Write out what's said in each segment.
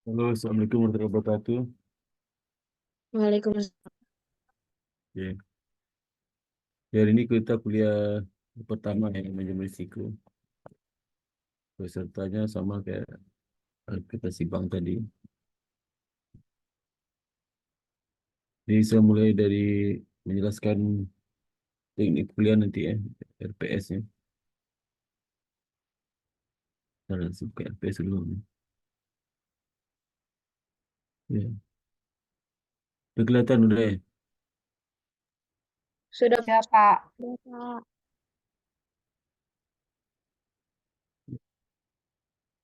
Halo, Assalamualaikum warahmatullahi wabarakatuh. Waalaikumsalam. Ya, hari ini kita kuliah pertama yang manajemen risiko. Pesertanya sama kayak kita simbang tadi. Jadi saya mulai dari menjelaskan teknik kuliah nanti ya, RPS-nya. Nah, langsung ke RPS dulu. Ya, udah kelihatan udah ya. Sudah ya, Pak. Bapak.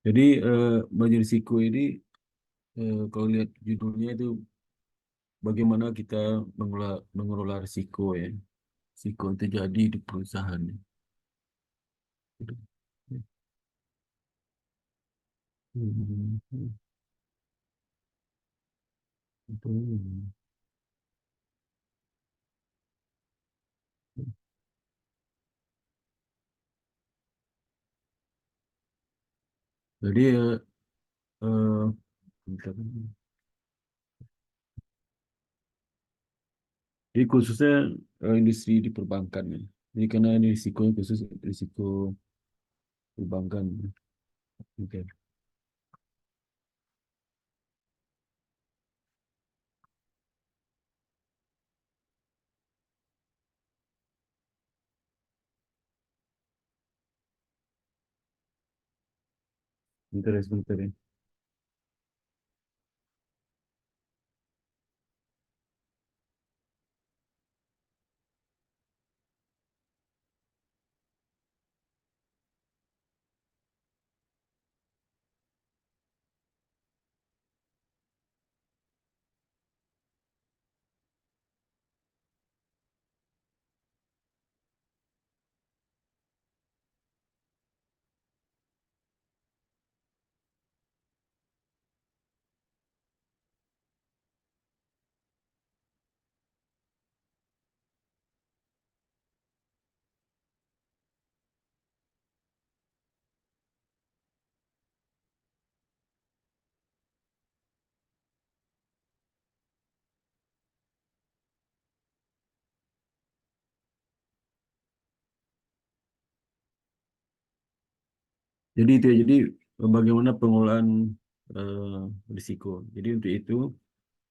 Jadi manajemen risiko ini kalau lihat judulnya itu bagaimana kita mengelola risiko ya. Risiko yang terjadi di perusahaan. Hmm. Jadi eh, bentar. Jadi khususnya industri di perbankan ya. Jadi karena ini risikonya khusus risiko perbankan. Oke. Bentar ya, sebentar ya. Jadi itu ya, jadi bagaimana pengelolaan eh, risiko. Jadi untuk itu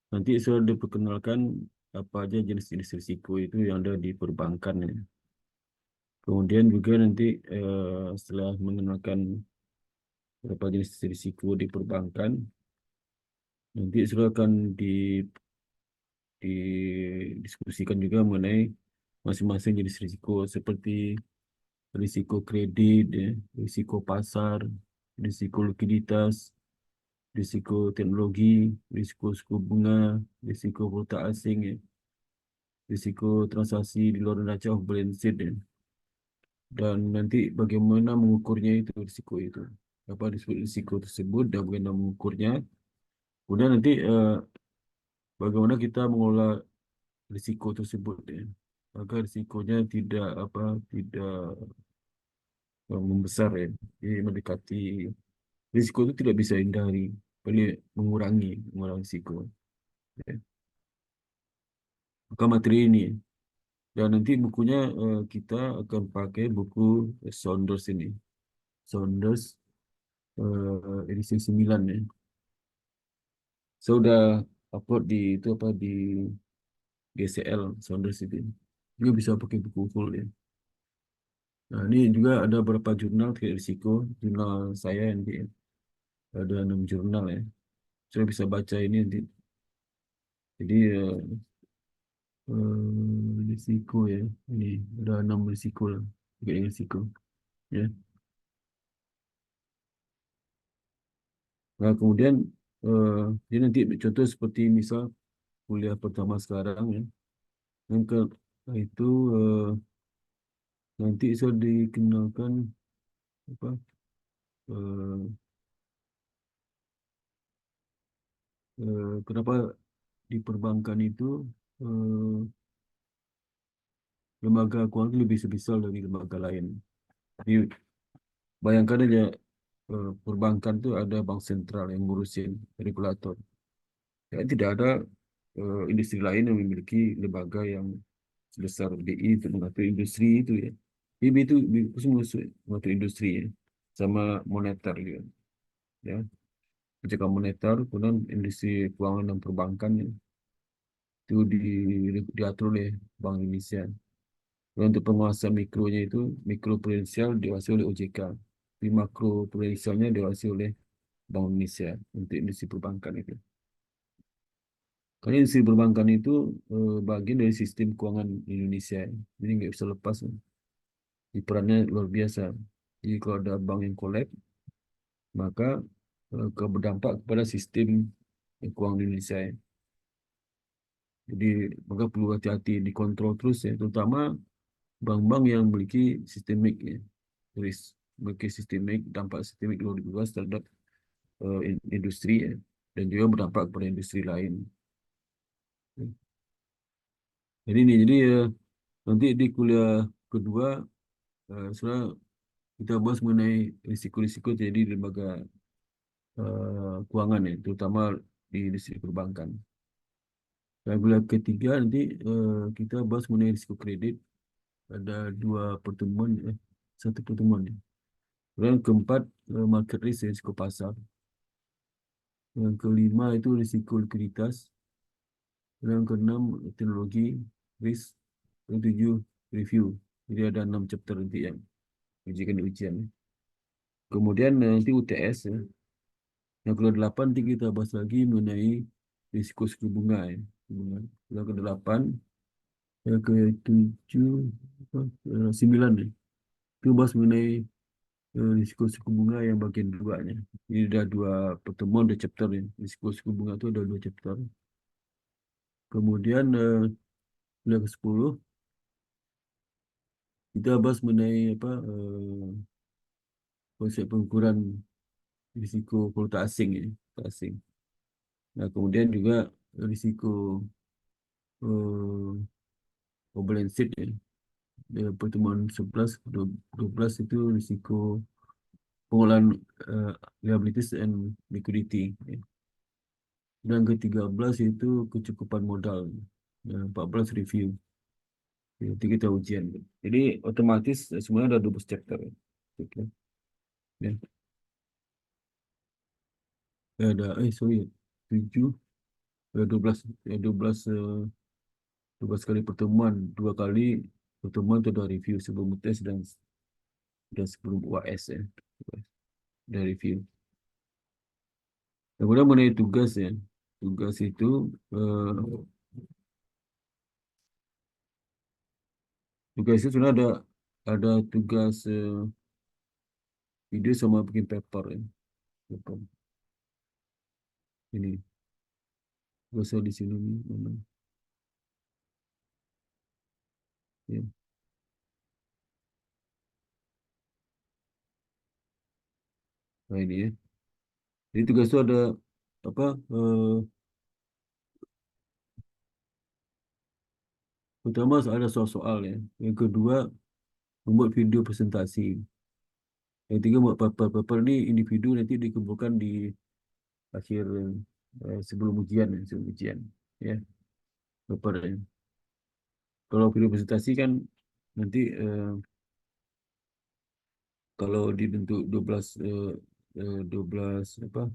nanti sudah diperkenalkan apa aja jenis-jenis risiko itu yang ada di perbankan ya. Kemudian juga nanti setelah mengenalkan beberapa jenis risiko di perbankan, nanti sudah akan didiskusikan juga mengenai masing-masing jenis risiko seperti risiko kredit, ya, risiko pasar, risiko likuiditas, risiko teknologi, risiko suku bunga, risiko valuta asing, ya, risiko transaksi di luar neraca off balance sheet, ya. Dan nanti bagaimana mengukurnya itu risiko itu. Apa disebut risiko tersebut dan bagaimana mengukurnya. Kemudian nanti bagaimana kita mengelola risiko tersebut ya. Agar risikonya tidak membesar ya. Jadi mendekati risiko itu tidak bisa hindari, boleh mengurangi risiko. Ya. Maka materi ini dan nanti bukunya kita akan pakai buku Saunders ini. Saunders edisi 9 ya. Saya udah upload di itu apa di GCL Saunders itu. Juga bisa pakai buku full ya. Nah, ini juga ada beberapa jurnal kayak risiko, jurnal saya nanti ya. Ada 6 jurnal ya. Saya bisa baca ini nanti. Jadi risiko ya. Ini ada 6 risiko lah. Tiga risiko. Ya. Nah, kemudian eh jadi nanti contoh seperti misal kuliah pertama sekarang ya. Yang ke itu nanti saya dikenalkan apa eh, kenapa di perbankan itu eh, lembaga keuangan itu lebih sebesar dari lembaga lain. Jadi bayangkan aja perbankan tuh ada bank sentral yang ngurusin regulator. Ya, tidak ada industri lain yang memiliki lembaga yang sebesar BI untuk mengatur industri itu ya. BI itu khusus mengatur industri ya, sama moneter juga. Ya, kebijakan moneter, kemudian industri keuangan dan perbankan ya, itu diatur oleh Bank Indonesia. Dan untuk penguasa mikronya itu, mikro prudensial diawasi oleh OJK. Di makro prudensialnya diawasi oleh Bank Indonesia untuk industri perbankan itu. Karena industri perbankan itu bagian dari sistem keuangan Indonesia. Jadi nggak bisa lepas. Jadi perannya luar biasa. Jadi kalau ada bank yang collapse, maka berdampak kepada sistem keuangan Indonesia. Jadi maka perlu hati-hati dikontrol terus ya, terutama bank-bank yang memiliki sistemik ya, risk, memiliki sistemik, dampak sistemik lebih luas terhadap industri ya, dan juga berdampak kepada industri lain. Jadi nanti di kuliah kedua sebenarnya kita bahas mengenai risiko-risiko jadi di lembaga keuangan ya, terutama di industri perbankan. Dan kuliah ketiga nanti kita bahas mengenai risiko kredit. Ada dua pertemuan, satu pertemuan ya. Kemudian yang keempat market risk, risiko pasar. Yang kelima itu risiko likuiditas. Yang keenam teknologi risk. Yang ketujuh review. Jadi ada 6 chapter nanti yang ujikan di ujian. Kemudian nanti UTS ya. Yang ke-8 nanti kita bahas lagi mengenai risiko suku bunga ya. Bunga. Yang ke-8, yang ke-7, 9 ya. Itu bahas mengenai risiko suku bunga yang bagian duanya. Ini ada dua pertemuan, ada chapter ya. Risiko suku bunga itu ada dua chapter. Kemudian yang ke-10 kita bahas mengenai apa konsep pengukuran risiko valuta asing ya, valuta asing. Nah, kemudian juga risiko eh, balance sheet ya. Pertemuan 11, 12 itu risiko pengolahan liabilities and liquidity. Ya. Dan ke-13 itu kecukupan modal. Dan 14 review. Nanti kita ujian. Jadi otomatis semuanya ada 12 chapter. Oke. Ya. Ada, sorry, 7, ada 12, 12, 12 kali pertemuan. 2 kali pertemuan itu ada review sebelum tes dan sebelum UAS ya. Ada review. Kemudian mengenai tugas ya. Tugas itu tugas itu sebenarnya ada tugas video sama bikin paper ya. Paper. Ini tugas di sini nih, mana? Ya. Nah ini ya. Jadi tugas itu ada apa? Pertama ada soal-soal ya. Yang kedua membuat video presentasi. Yang ketiga buat paper. Paper ini individu nanti dikumpulkan di akhir sebelum ujian ya, sebelum ujian ya. Paper ya. Kalau video presentasi kan nanti kalau dibentuk 12 12 apa?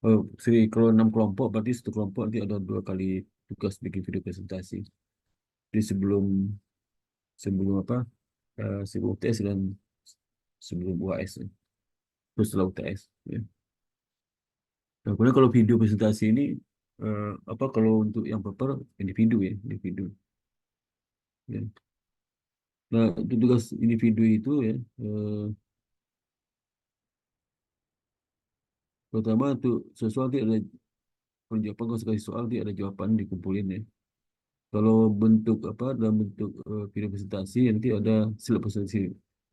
Oh, kalau 6 kelompok berarti satu kelompok nanti ada 2 kali tugas bikin video presentasi. Jadi sebelum sebelum apa? Sebelum UTS dan sebelum UAS. Ya. Terus setelah UTS. Ya. Nah, kemudian kalau video presentasi ini apa kalau untuk yang paper individu ya, individu. Ya. Nah, untuk tugas individu itu ya, pertama untuk sesuatu nanti ada jawaban, kalau sekali soal nanti ada jawaban dikumpulin ya. Kalau bentuk apa dalam bentuk video presentasi nanti ada slide presentasi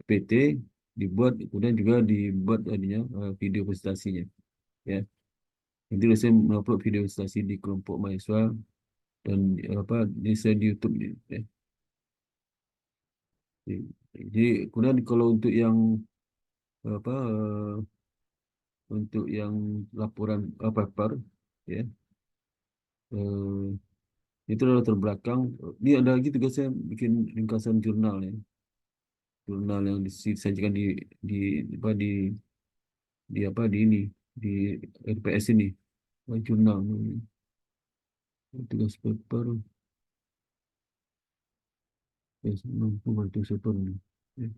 PT dibuat, kemudian juga dibuat adanya video presentasinya ya. Nanti saya mengupload video presentasi di kelompok mahasiswa dan apa di share di YouTube ya. Jadi kemudian kalau untuk yang apa untuk yang laporan paper, ya, eh, itu adalah latar belakang. Ini ada lagi tugasnya bikin ringkasan jurnal, ya, jurnal yang disajikan di apa di apa di ini di RPS ini. Jurnal tugas paper, ya, mampu bantu paper ini. Ya.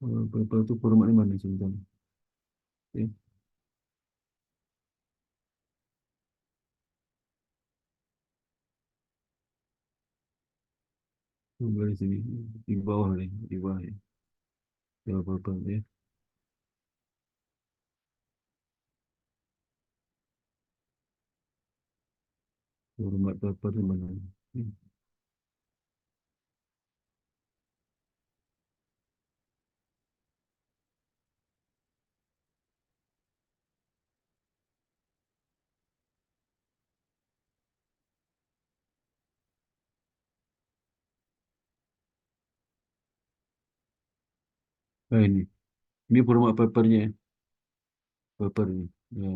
Paper itu formatnya mana sebentar? Ya, coba di sini di bawah nih, di bawah ya. Ya, paper ya. Format paper itu mana? Ya. Ini format papernya, paper ini. Ya.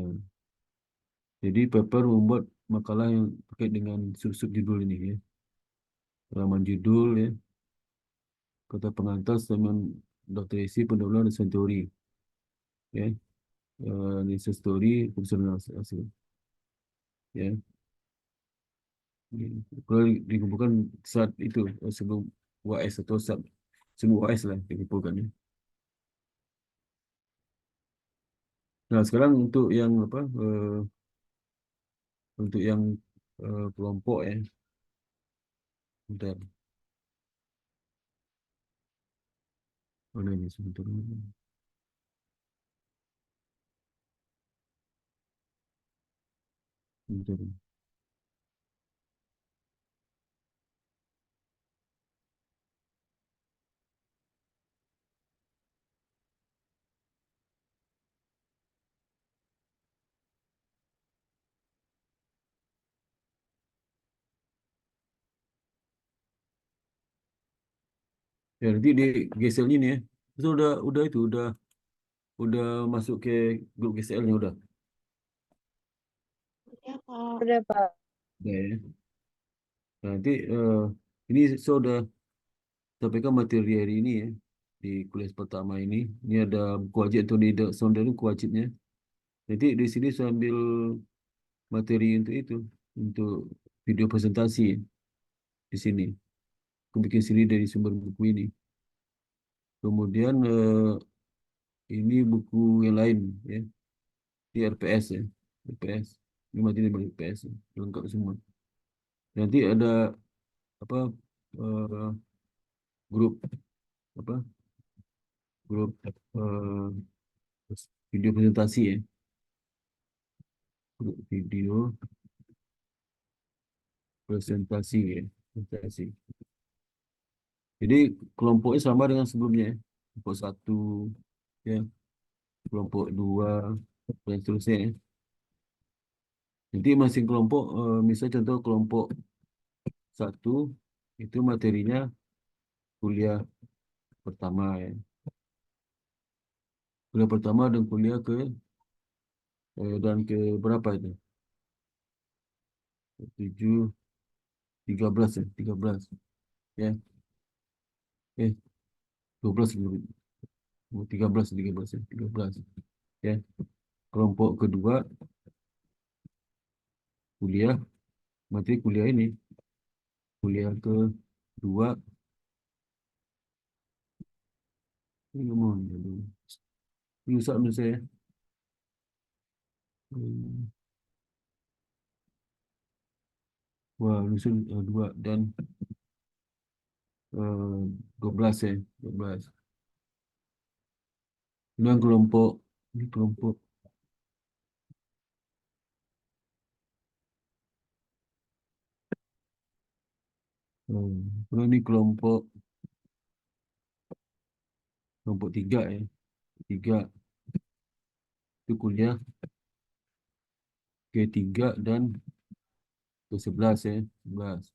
Jadi paper membuat makalah yang terkait dengan sub judul ini, ya. Halaman judul, ya, kata pengantar, statement Dr. Isi, pendahuluan dan sentori, ya. Ini story, personal hasil, ya. Kalau dikumpulkan saat itu, sebelum UAS atau saat sebelum UAS lah dikumpulkan, ya. Nah, sekarang untuk yang apa? Untuk yang kelompok, ya. Bentar, mana ini sebentar. Bentar. Ya, nanti di GSL ini, ya. Itu udah itu udah masuk ke grup GSL-nya udah. Ya, Kak. Udah, Pak. Udah, ya. Nah, nanti ini saya udah sampaikan materi hari ini, ya, di kuliah pertama ini. Ini ada buku wajib atau di sound buku wajibnya. Nanti di sini saya ambil materi untuk itu, untuk video presentasi, ya, di sini. Aku bikin sendiri dari sumber buku ini. Kemudian ini buku yang lain, ya, di RPS, ya, RPS. Ini materi dari RPS, ya, lengkap semua. Nanti ada apa eh, grup apa grup video presentasi, ya, grup video presentasi, ya, presentasi. Jadi kelompoknya sama dengan sebelumnya, ya. Kelompok satu, ya, kelompok dua, dan seterusnya, ya. Nanti masing kelompok, misal contoh kelompok satu itu materinya kuliah pertama, ya, kuliah pertama dan kuliah dan ke berapa itu, 7, 13, ya, 13, ya, 12, 13, 13, ya, 13, ya. Kelompok kedua kuliah, materi kuliah ini, kuliah kedua, ini ngomong dulu. Ini rusak menurut saya. Hmm, Wah, lusun dua dan 12, ya, 12. Dan kelompok ini kelompok kalau ini kelompok tiga, ya, tiga itu kuliah ke-3 dan ke-11, ya, 11.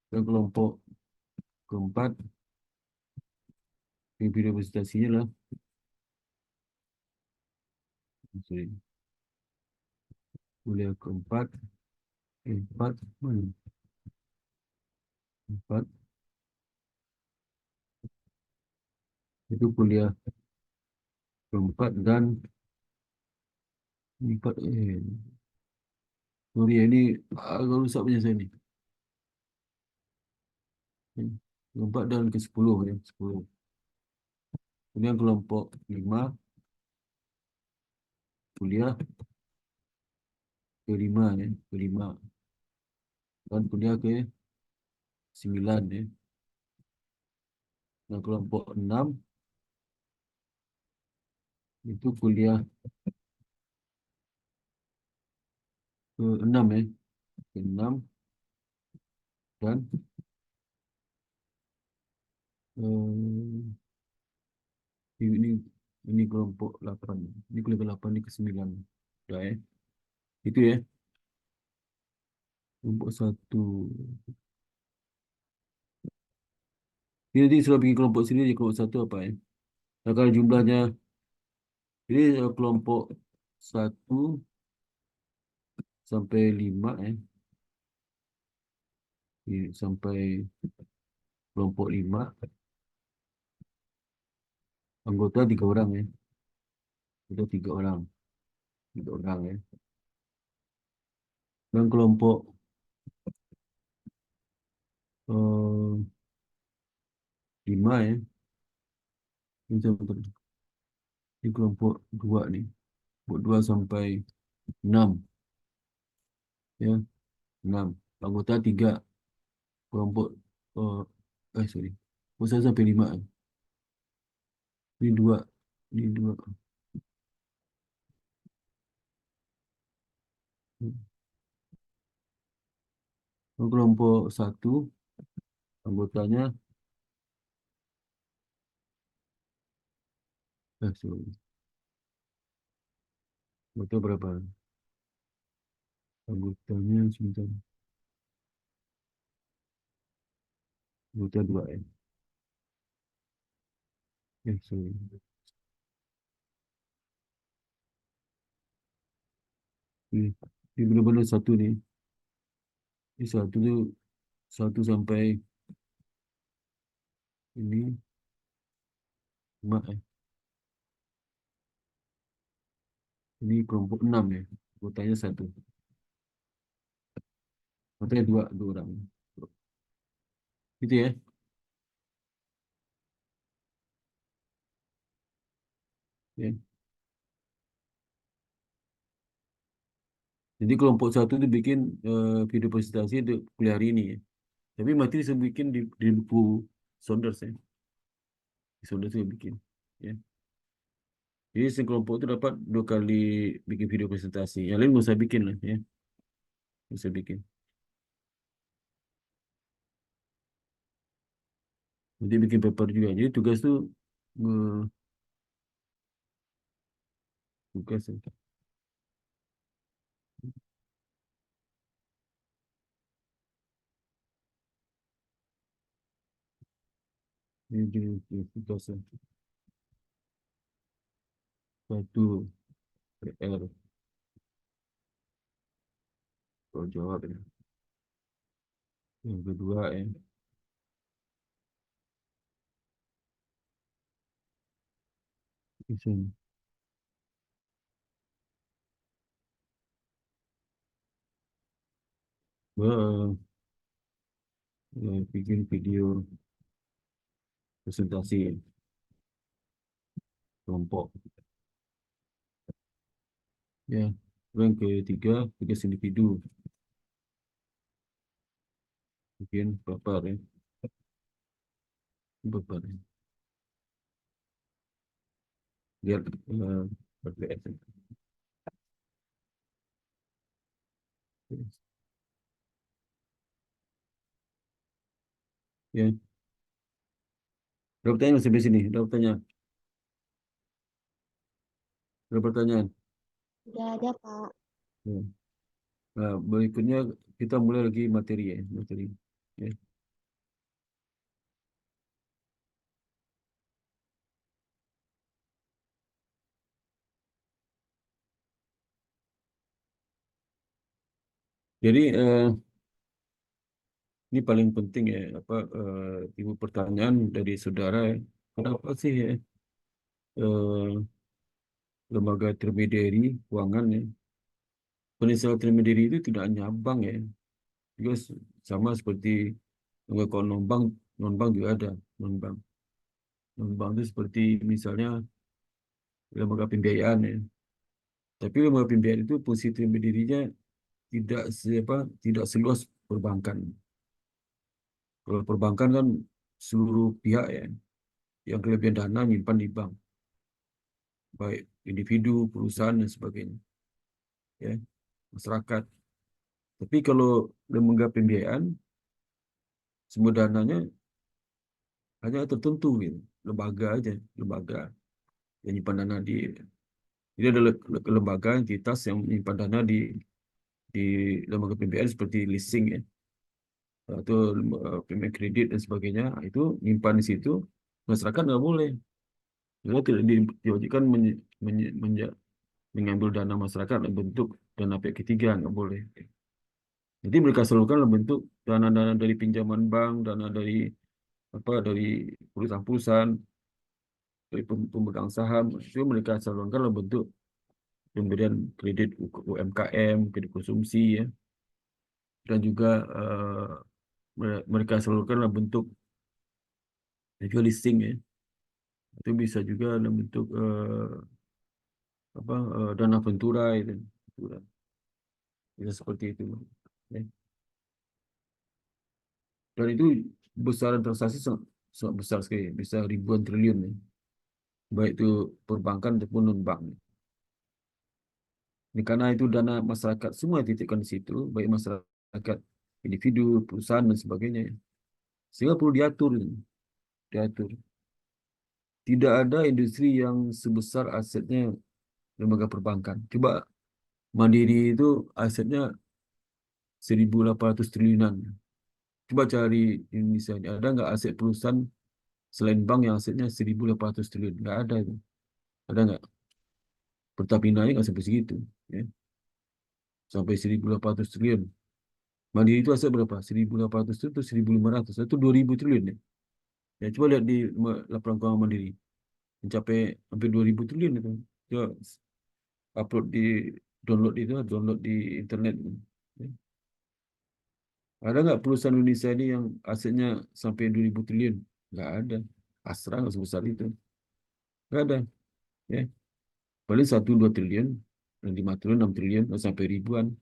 Dan kelompok keempat, yang video presentasinya lah sorry. Kuliah keempat, empat, mana? Empat, itu kuliah keempat dan empat, sorry, ini agak rusak punya saya ni. Keempat dan ke 10 ya, 10. Kemudian kelompok 5, kuliah kelima ya, kelima. Dan kuliah ke 9 ya. Dan kelompok 6 itu kuliah ke 6 ya, ke 6 dan ini kelompok 8. Ini kuliah ke 8, ini ke 9. Dah ya. Itu ya, kelompok 1. Jadi sudah bikin kelompok sendiri, kelompok 1 apa ya? Nah, kalau jumlahnya, ini kelompok 1 sampai 5 ya. Ini sampai kelompok 5, anggota 3 orang ya. Itu 3 orang. 3 orang ya. Dan kelompok eh, 5 ya. Ini kelompok 2 nih. Kelompok 2 sampai 6 ya. 6. Anggota 3. Kelompok eh, sorry. Kelompok 1 sampai 5 ya. Ini 2. Ini 2. Kelompok 1 anggotanya sorry. Anggota berapa? Anggotanya sebentar. Anggota 2 ya. Sorry. Ini benar-benar satu nih. Ini satu tu, satu sampai ini 5 ya. Ini kelompok 6 ya. Anggotanya 1. Anggotanya 2, 2 orang. Gitu ya. Ya. Jadi kelompok 1 tu bikin video presentasi untuk kuliah hari ini ya. Tapi materi saya bikin di buku Saunders ya. Di Saunders saya bikin. Ya. Jadi sekelompok itu dapat 2 kali bikin video presentasi. Yang lain nggak usah bikin lah ya. Nggak usah bikin. Nanti bikin paper juga. Jadi tugas tu tugas ya. Ini tugas ya. Satu PR. Kalau jawab ya. Yang kedua ya. Bisa. Bikin video presentasi ya. Kelompok. Ya. Yang ketiga, tugas individu. Bikin paper ya. Paper ya. Lihat PDF ya. Ya. Berapa pertanyaan sampai sini? Berapa pertanyaan? Berapa pertanyaan? Udah ada, Pak. Ya. Nah, berikutnya kita mulai lagi materi ya. Materi. Ya. Jadi ini paling penting ya, apa ibu pertanyaan dari saudara ya. Kenapa sih ya, eh, lembaga intermediary keuangan ya, financial intermediary itu tidak hanya bank ya, juga sama seperti lembaga keuangan non-bank juga ada non-bank. Non-bank itu seperti misalnya lembaga pembiayaan ya. Tapi lembaga pembiayaan itu fungsi intermediary-nya tidak seluas perbankan. Kalau perbankan kan seluruh pihak ya, yang kelebihan dana nyimpan di bank, baik individu, perusahaan dan sebagainya, ya, masyarakat. Tapi kalau lembaga pembiayaan, semua dananya hanya tertentu gitu, lembaga aja, lembaga yang nyimpan dana di, jadi ada lembaga entitas yang menyimpan dana di lembaga pembiayaan seperti leasing ya, atau payment kredit dan sebagainya, itu nyimpan di situ, masyarakat nggak boleh. Jadi tidak diwajibkan mengambil dana masyarakat dalam bentuk dana pihak ketiga, nggak boleh. Jadi mereka salurkan dalam bentuk dana-dana dari pinjaman bank, dana dari perusahaan-perusahaan, dari pemegang saham, itu mereka salurkan dalam bentuk pemberian kredit UMKM, kredit konsumsi ya, dan juga mereka salurkan dalam bentuk juga leasing ya. Itu bisa juga dalam bentuk dana ventura itu. Bisa seperti itu. Ya. Dan itu besaran transaksi sangat, sangat besar sekali, bisa ribuan triliun ya. Baik itu perbankan ataupun non-bank. Ini karena itu dana masyarakat semua dititipkan di situ, baik masyarakat, individu, perusahaan dan sebagainya. Sehingga perlu diatur, diatur. Tidak ada industri yang sebesar asetnya lembaga perbankan. Coba Mandiri itu asetnya 1.800 triliunan. Coba cari di Indonesia ini, ada nggak aset perusahaan selain bank yang asetnya 1.800 triliun? Nggak ada itu. Ada nggak? Pertamina ini nggak sampai segitu. Ya. Sampai 1.800 triliun. Mandiri itu aset berapa? 1.800 itu 1.500. Itu 2.000 triliun ya. Ya, coba lihat di laporan keuangan Mandiri. Mencapai hampir 2.000 triliun itu. Coba upload download di internet. Ya. Ada nggak perusahaan Indonesia ini yang asetnya sampai 2.000 triliun? Nggak ada. Astra nggak sebesar itu. Nggak ada. Ya. Paling 1-2 triliun, 5 triliun, 6 triliun, sampai ribuan.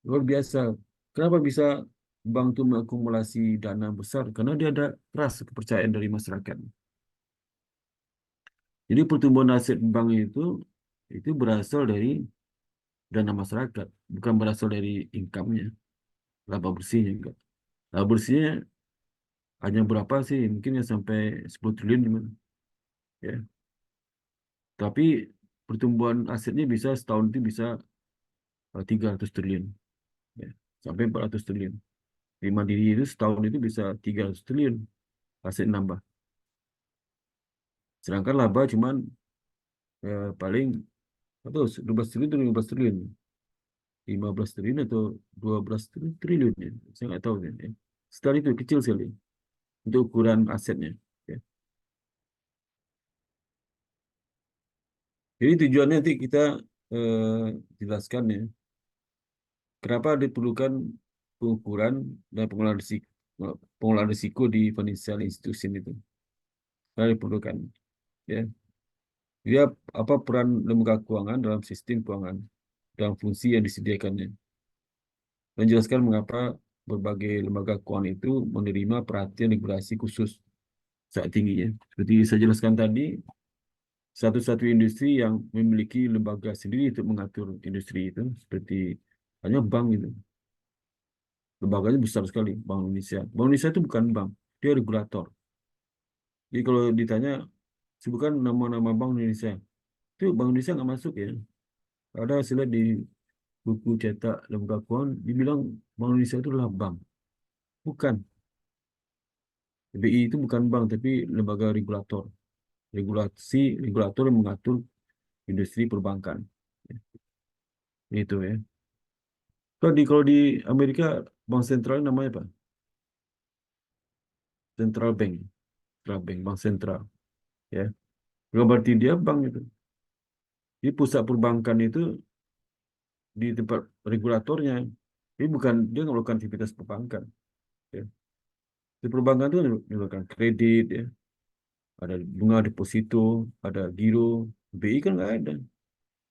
Luar biasa. Kenapa bisa bank itu mengakumulasi dana besar? Karena dia ada trust, kepercayaan dari masyarakat. Jadi pertumbuhan aset bank itu berasal dari dana masyarakat, bukan berasal dari income-nya, laba bersihnya enggak. Laba bersihnya hanya berapa sih? Mungkin ya sampai 10 triliun gimana? Ya. Tapi pertumbuhan asetnya bisa setahun itu bisa 300 triliun, ya. Sampai 400 triliun. Di Mandiri itu setahun itu bisa 300 triliun aset nambah. Sedangkan laba cuman paling atau 12 triliun atau 15 triliun. 15 triliun atau 12 triliun ya. Saya nggak tahu ya. Setelah itu kecil sekali untuk ukuran asetnya. Ya. Jadi tujuannya nanti kita eh, jelaskan ya. Kenapa diperlukan pengukuran dan pengelolaan risiko di financial institution itu. Karena diperlukan. Ya. Dia apa peran lembaga keuangan dalam sistem keuangan dan fungsi yang disediakannya. Menjelaskan mengapa berbagai lembaga keuangan itu menerima perhatian regulasi khusus saat tingginya. Seperti saya jelaskan tadi, satu-satu industri yang memiliki lembaga sendiri untuk mengatur industri itu, seperti hanya bank itu. Lembaganya besar sekali, Bank Indonesia. Bank Indonesia itu bukan bank, dia regulator. Jadi kalau ditanya, sebutkan nama-nama Bank Indonesia, itu Bank Indonesia nggak masuk ya. Ada hasilnya di buku cetak lembaga keuangan, dibilang Bank Indonesia itu adalah bank. Bukan. BI itu bukan bank, tapi lembaga regulator. Regulator yang mengatur industri perbankan. Itu ya. Kalau di Amerika bank sentral namanya apa? Central Bank, Central Bank, bank sentral. Ya, bukan berarti dia bank itu. Di pusat perbankan itu di tempat regulatornya. Ini bukan dia nggak melakukan aktivitas perbankan. Ya. Di perbankan itu melakukan kredit, ya. Ada bunga deposito, ada giro. BI kan nggak ada,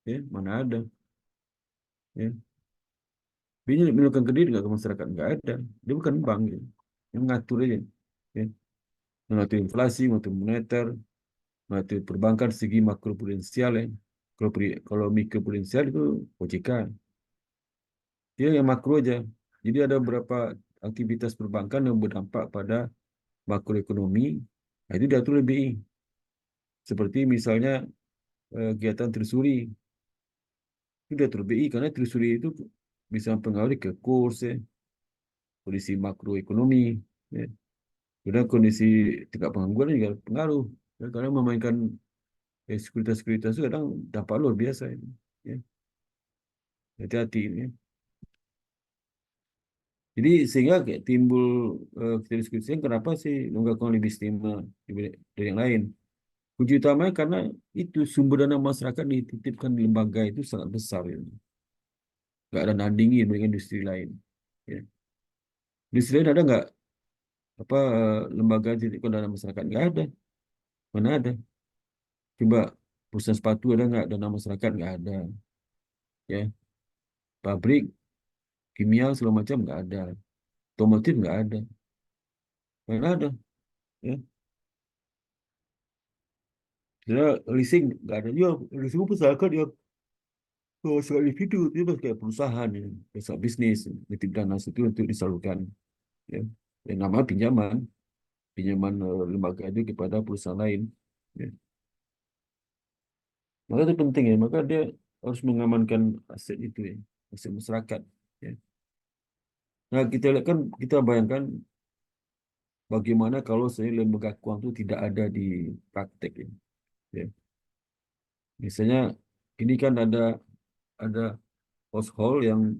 ya mana ada, ya. BI melakukan kredit nggak ke masyarakat nggak ada. Dia bukan bank, ya. Dia mengatur aja, ya. Mengatur inflasi, mengatur moneter, mengatur perbankan segi makroprudensial, ya. Kalau mikroprudensial itu OJK. Dia yang makro aja. Jadi ada beberapa aktivitas perbankan yang berdampak pada makroekonomi. Nah, itu diatur oleh BI. Seperti misalnya kegiatan treasury. Itu diatur BI karena treasury itu bisa mempengaruhi ke kurs, ya, kondisi makroekonomi. Ya. Kemudian kondisi tingkat pengangguran juga pengaruh. Ya, karena memainkan sekuritas-sekuritas itu kadang dampak luar biasa. Ya. Hati-hati ini. Ya. Jadi sehingga kayak timbul diskusi kenapa sih nunggak lebih istimewa dari yang lain. Kunci utamanya karena itu sumber dana masyarakat dititipkan di lembaga itu sangat besar. Ya. Nggak ada nandingi dengan industri lain. Ya. Industri lain ada nggak apa lembaga titipkan dana masyarakat? Nggak ada. Mana ada? Coba perusahaan sepatu ada nggak dana masyarakat? Nggak ada. Ya. Pabrik kimia segala macam nggak ada. Otomotif nggak ada. Nggak ada. Ya. Jadi leasing nggak ada juga. Leasing pun masyarakat yang kalau sebagai individu itu kayak perusahaan, ya, kayak bisnis, nitip dana situ untuk disalurkan, ya. Yang namanya pinjaman, pinjaman lembaga itu kepada perusahaan lain. Ya. Maka itu penting, ya, maka dia harus mengamankan aset itu, ya, aset masyarakat. Ya. Nah kita lihat kan kita bayangkan bagaimana kalau saya lembaga keuangan itu tidak ada di praktek, ya. Ya. Misalnya ini kan ada household yang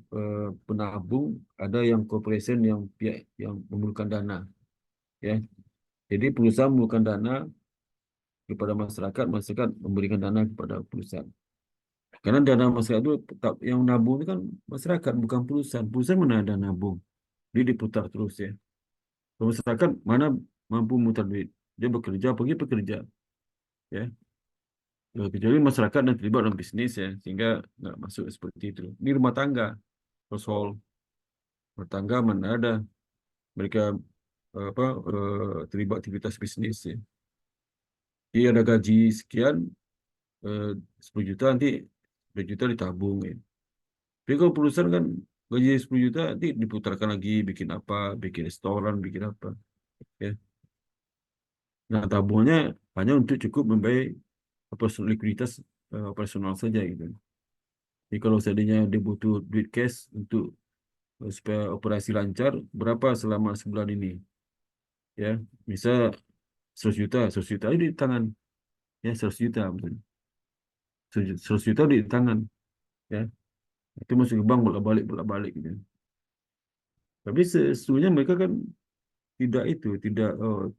penabung, ada yang corporation yang pihak yang memerlukan dana, ya. Jadi perusahaan memerlukan dana kepada masyarakat, masyarakat memberikan dana kepada perusahaan. Karena dana masyarakat itu yang nabung itu kan masyarakat, bukan perusahaan. Perusahaan mana ada nabung, dia diputar terus, ya. Kalau masyarakat mana mampu memutar duit, dia bekerja, pergi bekerja, ya. Ya, kecuali masyarakat yang terlibat dalam bisnis, ya, sehingga nggak masuk seperti itu. Ini rumah tangga, household, rumah tangga mana ada mereka apa terlibat aktivitas bisnis, ya. Dia ada gaji sekian, eh, 10 juta nanti 10 juta ditabung, ya. Tapi kalau perusahaan kan gaji 10 juta nanti diputarkan lagi bikin apa, bikin restoran, bikin apa, ya. Nah, tabungannya hanya untuk cukup membayar operasional likuiditas operasional saja gitu. Jadi kalau seandainya dia butuh duit cash untuk supaya operasi lancar, berapa selama sebulan ini, ya. Misal 100 juta itu di tangan, ya 100 juta betul. 100 juta di tangan, ya. Itu masuk ke bank bolak-balik gitu. Tapi sesungguhnya mereka kan tidak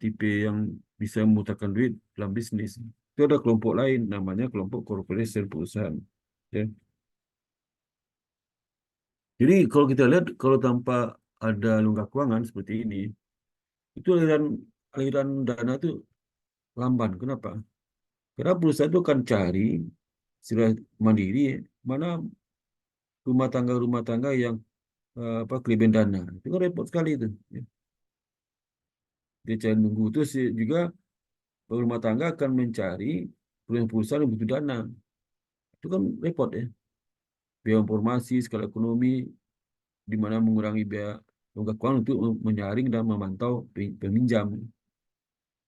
tipe yang bisa memutarkan duit dalam bisnis. Itu ada kelompok lain namanya kelompok corporation perusahaan. Ya. Jadi kalau kita lihat kalau tanpa ada lembaga keuangan seperti ini, itu aliran dana itu lamban. Kenapa? Karena perusahaan itu akan cari secara mandiri mana rumah tangga yang apa kelebihan dana. Itu kan repot sekali itu. Ya. Dia cari nunggu itu juga rumah tangga akan mencari perusahaan yang butuh dana. Itu kan repot, ya. Biaya informasi, skala ekonomi, di mana mengurangi biaya lembaga keuangan untuk menyaring dan memantau peminjam.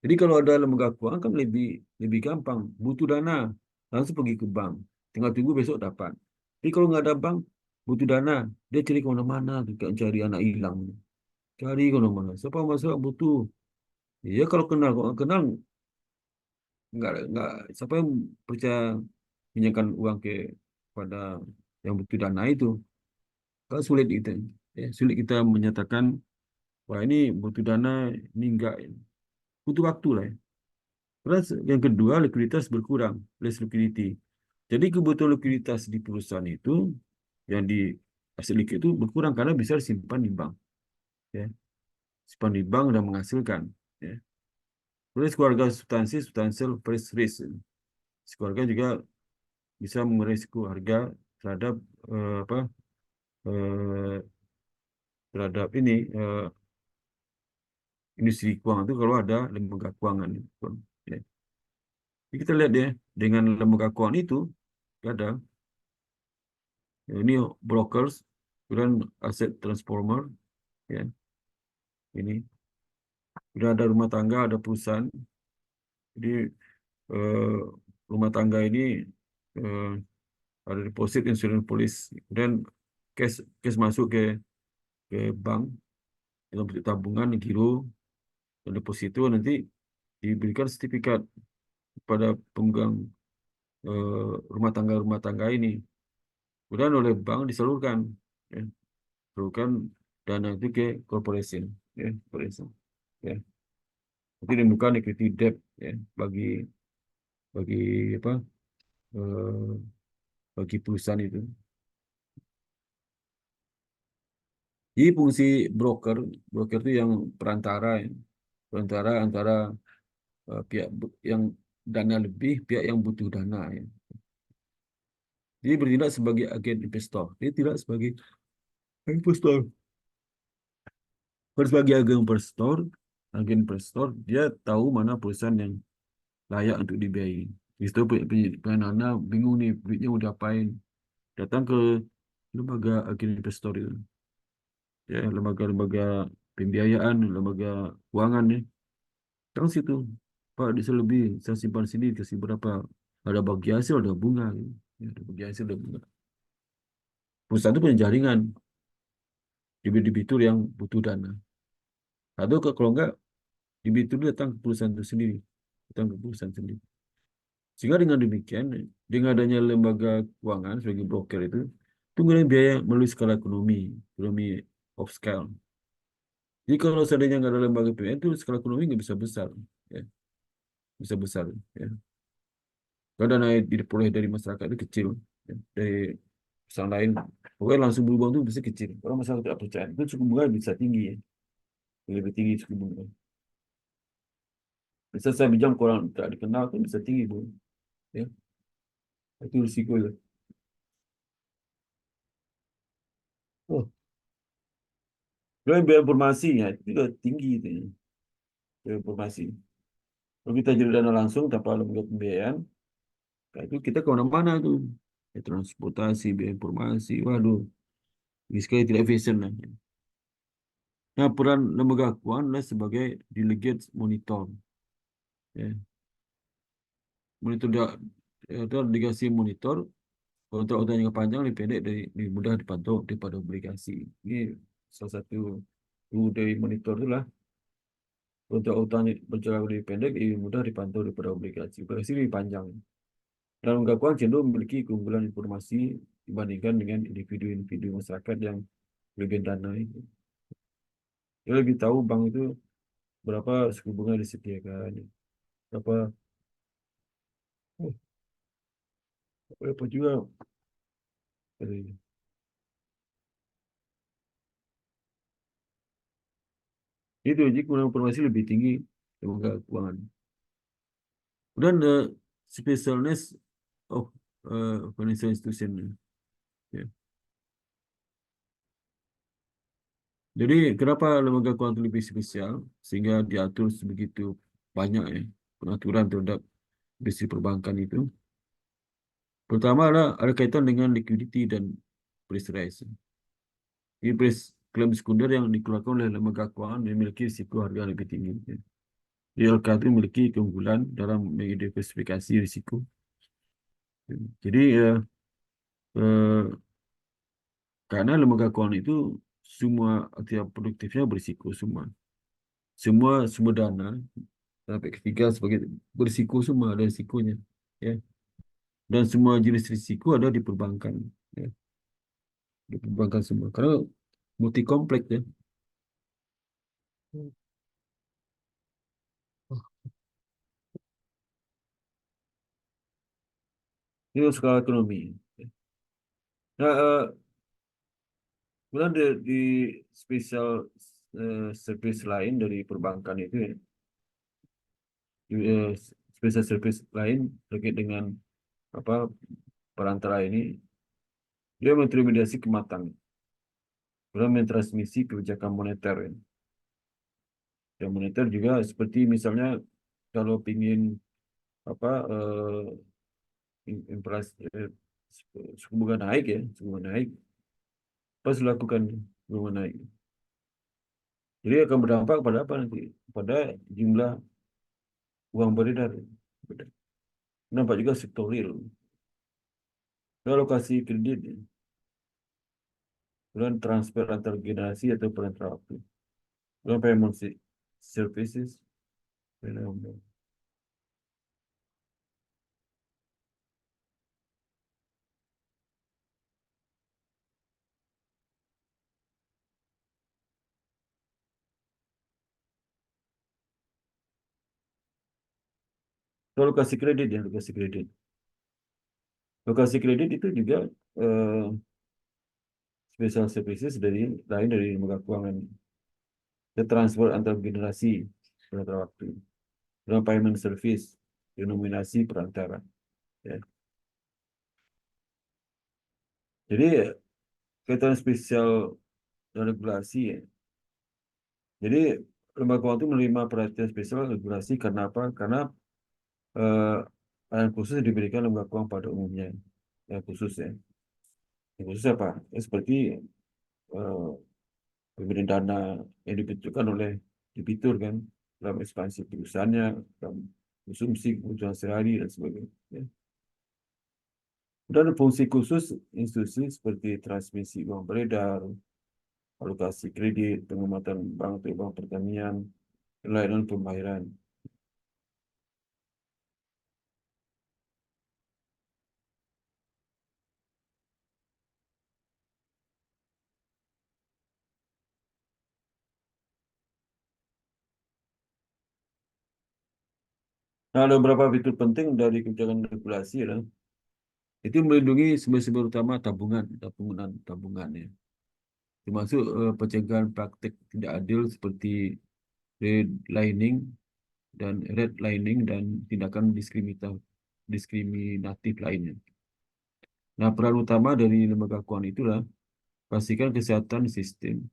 Jadi kalau ada lembaga keuangan kan lebih lebih gampang. Butuh dana, langsung pergi ke bank. Tinggal tunggu besok dapat. Tapi kalau nggak ada bank, butuh dana, dia cari ke mana-mana, kayak cari anak hilang. Cari ke mana-mana. Siapa masalah butuh? Ya kalau kenal, kalau nggak kenal, nggak siapa yang percaya pinjamkan uang pada yang butuh dana itu. Kalau sulit kita, sulit kita menyatakan wah ini butuh dana, ini enggak, butuh waktu lah. Terus yang kedua likuiditas berkurang, less liquidity. Jadi kebutuhan likuiditas di perusahaan itu yang di aset likuid itu berkurang karena bisa disimpan di bank, ya. Simpan di bank dan menghasilkan, ya. Terus keluarga substansi, substansial price risk. Keluarga juga bisa merisiko harga terhadap apa eh, terhadap ini industri keuangan itu kalau ada lembaga keuangan itu. Ya. Jadi kita lihat ya dengan lembaga keuangan itu ada ini brokers, kemudian aset transformer, ya ini, kemudian ada rumah tangga, ada perusahaan. Jadi eh, rumah tangga ini eh, ada deposit insurance police, kemudian cash masuk ke bank dalam bentuk tabungan, giro, dan deposito nanti diberikan sertifikat kepada pemegang rumah tangga ini. Kemudian oleh bank disalurkan, ya, salurkan dana itu ke corporation, ya, corporation, ya. Nanti ditemukan equity debt, ya, bagi bagi apa eh, bagi perusahaan itu. Jadi fungsi broker, broker itu yang perantara, ya. Perantara antara pihak yang dana lebih, pihak yang butuh dana, ya. Jadi bertindak sebagai agen investor. Dia tidak sebagai investor. Kalau sebagai agen investor, dia tahu mana perusahaan yang layak untuk dibiayai. Di situ pendanaan bingung nih, duitnya mau diapain. Datang ke lembaga agen investor itu. Ya, lembaga-lembaga pembiayaan, lembaga keuangan nih. Datang situ. Pak, bisa lebih, saya simpan sini, kasih berapa. Ada bagi hasil, ada bunga. Ya, ada bagi hasil, ada bunga. Perusahaan itu punya jaringan. Debitur yang butuh dana. Atau kalau enggak, debitur datang ke perusahaan itu sendiri. Datang ke perusahaan sendiri. Sehingga dengan demikian, dengan adanya lembaga keuangan sebagai broker itu mengurangi biaya melalui skala ekonomi of scale. Jadi kalau seandainya nggak ada lembaga PBN itu skala ekonomi nggak bisa besar, ya, bisa besar, ya. Kalau dana yang diperoleh dari masyarakat itu kecil, ya, dari perusahaan lain, pokoknya langsung berubah itu bisa kecil. Kalau masyarakat tidak percaya, itu suku bunga bisa tinggi, ya, lebih tinggi suku bunga. Bisa saya pinjam ke orang tak dikenal itu bisa tinggi, Bu, ya, itu risiko ya. Oh, kalau biaya informasi ya itu juga tinggi itu, ya, biaya informasi. Kalau kita jadi dana langsung tanpa lembaga pembiayaan, nah itu kita ke mana-mana tuh. Ya, transportasi, biaya informasi, waduh, ini sekali tidak efisien lah. Nah, peran lembaga keuangan adalah sebagai delegate monitor. Ya. Monitor itu delegasi monitor, kontrak utang jangka panjang lebih pendek lebih mudah dipantau daripada obligasi. Ini salah satu dari monitor itulah kontrak utang berjalan lebih pendek lebih mudah dipantau daripada obligasi. Obligasi lebih panjang. Dan lembaga keuangan cenderung memiliki keunggulan informasi dibandingkan dengan individu-individu masyarakat yang lebih dana itu. Dia lebih tahu bank itu berapa suku bunga disediakan, berapa oh, berapa juga eh, itu jadi kurang informasi lebih tinggi lembaga keuangan. Kemudian specialness of financial institution. Ya. Jadi kenapa lembaga keuangan itu lebih spesial sehingga diatur sebegitu banyak, ya, pengaturan terhadap bisnis perbankan itu. Pertama adalah ada kaitan dengan liquidity dan price rise. Ini price klaim sekunder yang dikeluarkan oleh lembaga keuangan memiliki risiko harga lebih tinggi. Ya. ILK itu memiliki keunggulan dalam mengidentifikasi risiko. Jadi eh, karena lembaga keuangan itu semua aktivitas produktifnya berisiko semua. Semua dana sampai ketiga sebagai berisiko, semua ada risikonya. Ya. Dan semua jenis risiko ada di perbankan. Ya. di perbankan semua. Karena multi kompleks ya. Ini skala ekonomi. Nah, kemudian di spesial service lain dari perbankan itu ya, spesial service lain terkait dengan apa perantara ini, dia mengintermediasi kematangan, kemudian mentransmisi kebijakan moneter ya. Yang moneter juga seperti misalnya kalau ingin apa inflasi suku bunga naik ya, suku bunga naik, pas lakukan suku bunga naik. Jadi akan berdampak pada apa nanti? Pada jumlah uang beredar. Nampak juga sektor real. Alokasi kredit, kemudian transfer antar generasi atau perantaraan waktu. Kemudian payment services. Alokasi kredit ya, alokasi kredit. Alokasi kredit itu juga eh, special services dari lain dari lembaga keuangan. Dia transfer antar generasi perantaraan waktu. Kemudian payment service, denominasi perantara. Ya. Jadi kaitan spesial dan regulasi ya. Jadi lembaga keuangan itu menerima perhatian spesial regulasi karena apa? Karena yang khusus diberikan lembaga keuangan pada umumnya. Yang khusus ya. Yang khusus apa? Ya, seperti eh, pemberian dana yang dibutuhkan oleh debitur kan dalam ekspansi perusahaannya, dalam konsumsi kebutuhan sehari dan sebagainya. Ya. Dan fungsi khusus institusi seperti transmisi uang beredar, alokasi kredit, pengamatan bank atau bank pertanian, layanan pembayaran. Nah, ada beberapa fitur penting dari kebijakan regulasi ya. Itu melindungi sumber-sumber utama tabungan, tabungan ya. Termasuk pencegahan praktik tidak adil seperti redlining redlining dan tindakan diskriminatif lainnya. Nah, peran utama dari lembaga keuangan itulah pastikan kesehatan sistem,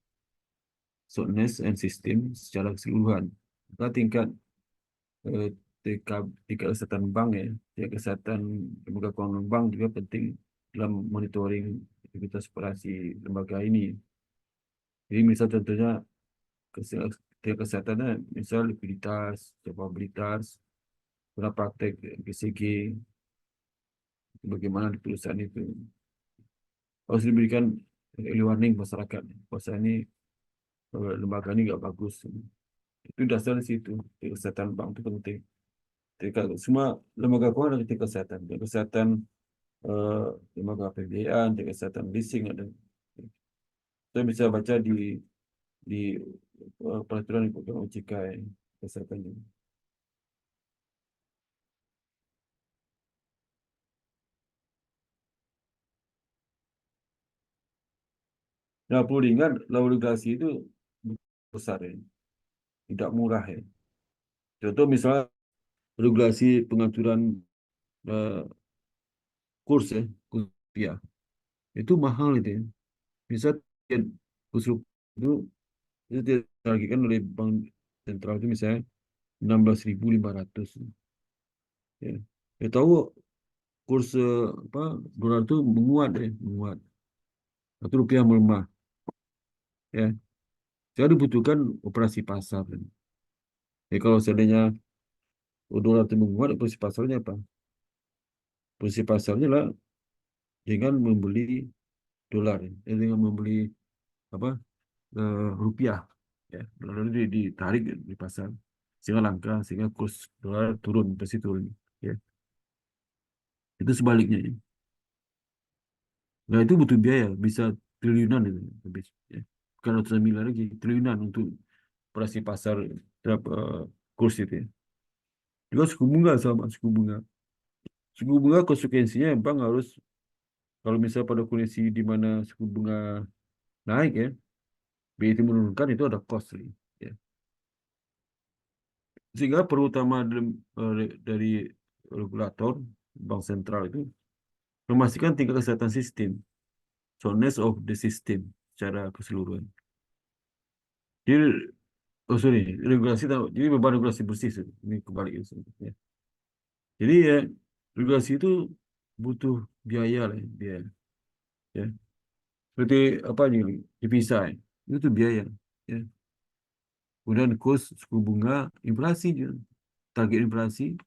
soundness and system secara keseluruhan. Maka tingkat eh, tingkat kesehatan bank ya, tingkat kesehatan lembaga keuangan bank juga penting dalam monitoring aktivitas operasi lembaga ini. Jadi misal contohnya tingkat kesehatannya, misal likuiditas, kapabilitas, berapa praktek GCG, bagaimana di perusahaan itu. Harus diberikan early warning masyarakat. Bahwa ini lembaga ini nggak bagus. Itu dasar di situ. Kesehatan bank itu penting. Semua lembaga keuangan ada tingkat kesehatan. Tingkat kesehatan eh, lembaga pembiayaan, tingkat kesehatan leasing ada. Saya bisa baca di peraturan OJK ya, kesehatannya. Nah, perlu diingat, lalu regulasi itu besar ya, tidak murah ya. Contoh misalnya regulasi pengaturan eh, kurs ya, kurs rupiah. Itu mahal itu ya. Bisa kurs rupiah itu ditargetkan oleh Bank Sentral itu misalnya 16.500. Ya. Ya tahu kurs apa dolar itu menguat ya, menguat. Atau rupiah melemah ya. Jadi dibutuhkan operasi pasar. Ya kalau seandainya dolar itu menguat, operasi pasarnya apa? Operasi pasarnya lah dengan membeli dolar, ya. Dengan membeli apa rupiah ya lalu ditarik di pasar sehingga langka sehingga kurs dolar turun pasti turun ya itu sebaliknya ya. Nah itu butuh biaya bisa triliunan itu habis, ya. Bukan ratusan miliar lagi, triliunan untuk operasi pasar terhadap kurs itu, ya. Juga suku bunga sama suku bunga. Suku bunga konsekuensinya bank harus, kalau misalnya pada kondisi di mana suku bunga naik, ya, BI itu menurunkan, itu ada cost, ya. Sehingga perlu utama dari regulator bank sentral itu memastikan tingkat kesehatan sistem, soundness of the system secara keseluruhan. Jadi, oh sorry, jadi beban regulasi bersih, ini kembali ke sini, ya. Jadi, ya, regulasi itu butuh biaya lah, ya, biaya, ya. Seperti apa nih, dipisah, ya. Itu tuh biaya, ya. Kemudian kurs suku bunga, inflasi juga, target inflasi